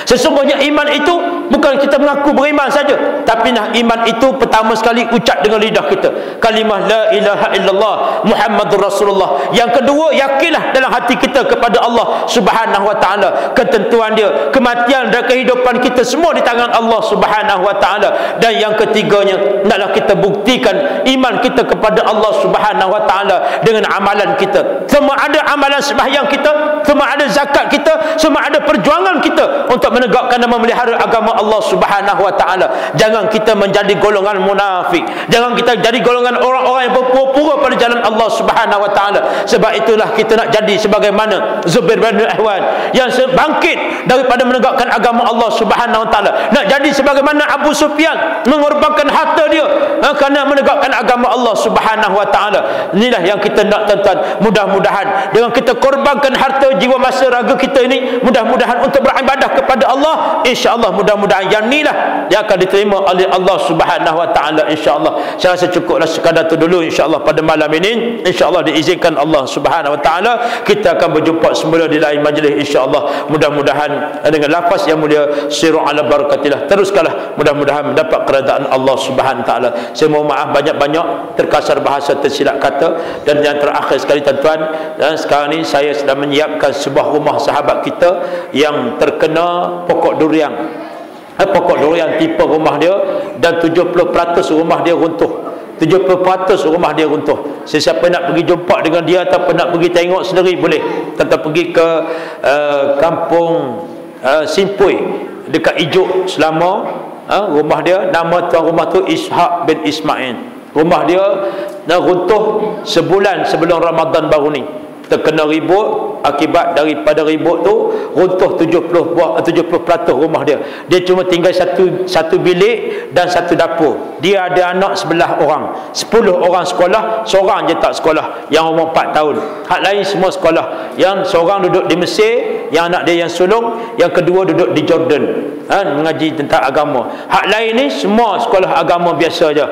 Sesungguhnya iman itu bukan kita mengaku beriman saja, tapi iman itu pertama sekali ucap dengan lidah kita kalimah la ilaha illallah Muhammadur Rasulullah. Yang kedua, yakinlah dalam hati kita kepada Allah Subhanahu Wa Taala, ketentuan dia, kematian dan kehidupan kita semua di tangan Allah Subhanahu Wa Taala. Dan yang ketiganya, naklah kita buktikan iman kita kepada Allah Subhanahu Wa Taala dengan amalan kita. Semua ada amalan sembahyang kita, semua ada zakat kita, semua ada perjuangan kita untuk menegakkan dan memelihara agama Allah Subhanahu Wa Taala. Jangan kita menjadi golongan munafik, jangan kita jadi golongan orang-orang yang berpura-pura pada jalan Allah Subhanahu Wa Taala. Sebab itulah kita nak jadi sebagaimana Zubair bin Ahwan yang bangkit daripada menegakkan agama Allah Subhanahu Wa Taala. Nak jadi sebagaimana Abu Sufyan mengorbankan harta dia kerana menegakkan agama Allah Subhanahu Wa Taala. Inilah yang kita nak, tuan-tuan. Mudah-mudahan dengan kita korbankan harta, jiwa, masa, raga kita ini, mudah-mudahan untuk beribadah kepada Allah, insya-Allah mudah-mudahan yang inilah yang akan diterima oleh Allah Subhanahu Wa Taala, insya-Allah. Saya rasa cukuplah sekadar itu dulu, insya-Allah pada malam ini. Insya-Allah diizinkan Allah Subhanahu Wa Taala kita akan berjumpa semula di lain majlis, insya-Allah. Mudah-mudahan dengan lafaz yang mulia, siru ala barakatillah, teruskanlah, mudah-mudahan mendapat keredaan Allah Subhanahu Wa Taala. Saya mohon maaf banyak-banyak terkasar bahasa, tersilap kata. Dan yang terakhir sekali, tuan-tuan, dan sekarang ni saya sedang menyiapkan sebuah rumah sahabat kita yang terkena pokok durian. Pokok durian tipe rumah dia, dan 70% rumah dia runtuh. 70% rumah dia runtuh. Sesiapa nak pergi jumpa dengan dia ataupun nak pergi tengok sendiri boleh. Tentang pergi ke kampung Simpui dekat Ijuk Selama. Rumah dia, nama tuan rumah tu Ishaq bin Ismail. Rumah dia runtuh sebulan sebelum Ramadan baru ni. Terkena ribut, akibat daripada ribut tu runtuh 70% rumah dia. Dia cuma tinggal satu bilik dan satu dapur. Dia ada anak 11 orang. 10 orang sekolah, seorang je tak sekolah, yang umur 4 tahun. Hak lain semua sekolah. Yang seorang duduk di Mesir, yang anak dia yang sulung, yang kedua duduk di Jordan, mengaji tentang agama. Hak lain ni semua sekolah agama biasa je.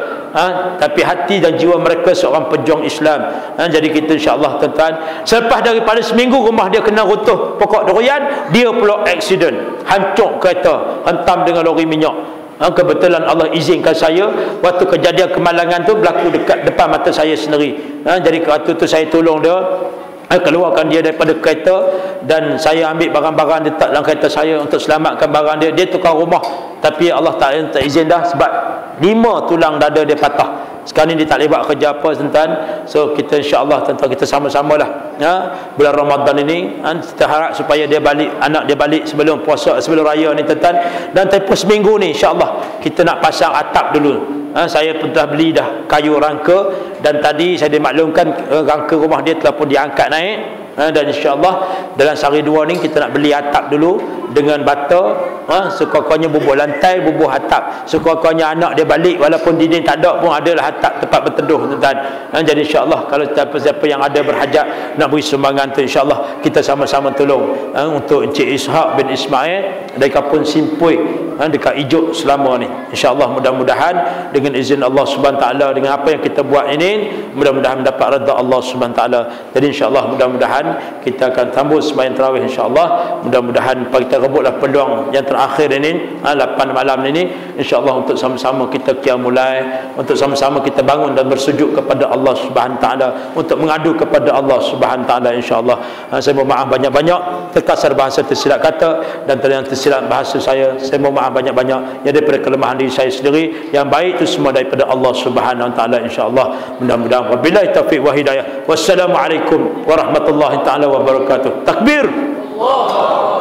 Tapi hati dan jiwa mereka seorang pejuang Islam. Jadi kita, insya-Allah, tuan-tuan, selepas daripada seminggu rumah dia kena runtuh pokok durian, dia pula aksiden, hancur kereta, hentam dengan lori minyak. Kebetulan Allah izinkan saya, waktu kejadian kemalangan tu berlaku dekat depan mata saya sendiri. Jadi waktu tu saya tolong dia, keluarkan dia daripada kereta, dan saya ambil barang-barang dia letak dalam kereta saya untuk selamatkan barang dia. Dia tukar rumah, tapi Allah tak izin dah, sebab 5 tulang dada dia patah. Sekarang ni dia tak boleh buat kerja apa, tuan-tuan. So kita, insya-Allah, tuan-tuan, kita sama-sama lah bulan Ramadan ini, kita harap supaya dia balik, anak dia balik sebelum puasa, sebelum raya ni, tuan-tuan. Dan tempoh seminggu ni, insya-Allah kita nak pasang atap dulu. Saya pun dah beli dah kayu rangka, dan tadi saya dimaklumkan rangka rumah dia telah pun diangkat naik. Dan insya-Allah dalam sehari dua ni kita nak beli atap dulu dengan bata, sekurang-kurangnya bubuh lantai, bubuh atap. Sekurang-kurangnya anak dia balik, walaupun dinding tak ada pun adalah atap tempat berteduh, tuan-tuan. Jadi insya-Allah kalau siapa-siapa yang ada berhajat nak beri sumbangan tu, insya-Allah kita sama-sama tolong untuk Encik Ishaq bin Ismail dari kampung Simpui dekat Ijuk Selama ni. Insya-Allah mudah-mudahan dengan izin Allah Subhanahu taala, dengan apa yang kita buat ini, mudah-mudahan mendapat redha Allah Subhanahu taala. Jadi insya-Allah mudah-mudahan kita akan sambung sembahyang tarawih, insya-Allah. Mudah-mudahan kita rebutlah peluang yang terakhir ini, 8 malam ini, insya-Allah, untuk sama-sama kita qiyamul lail, untuk sama-sama kita bangun dan bersujud kepada Allah Subhanahu taala, untuk mengadu kepada Allah Subhanahu taala, insya-Allah. Saya mohon maaf banyak-banyak terkasar bahasa, tersilap kata, dan yang silap bahasa saya mohon maaf banyak-banyak. Yang daripada kelemahan diri saya sendiri, yang baik itu semua daripada Allah Subhanahu Wa Taala, insya-Allah. Mudah-mudahan wabillahi taufiq wa hidayah. Wassalamualaikum warahmatullahi taala wabarakatuh. Takbir. Allah.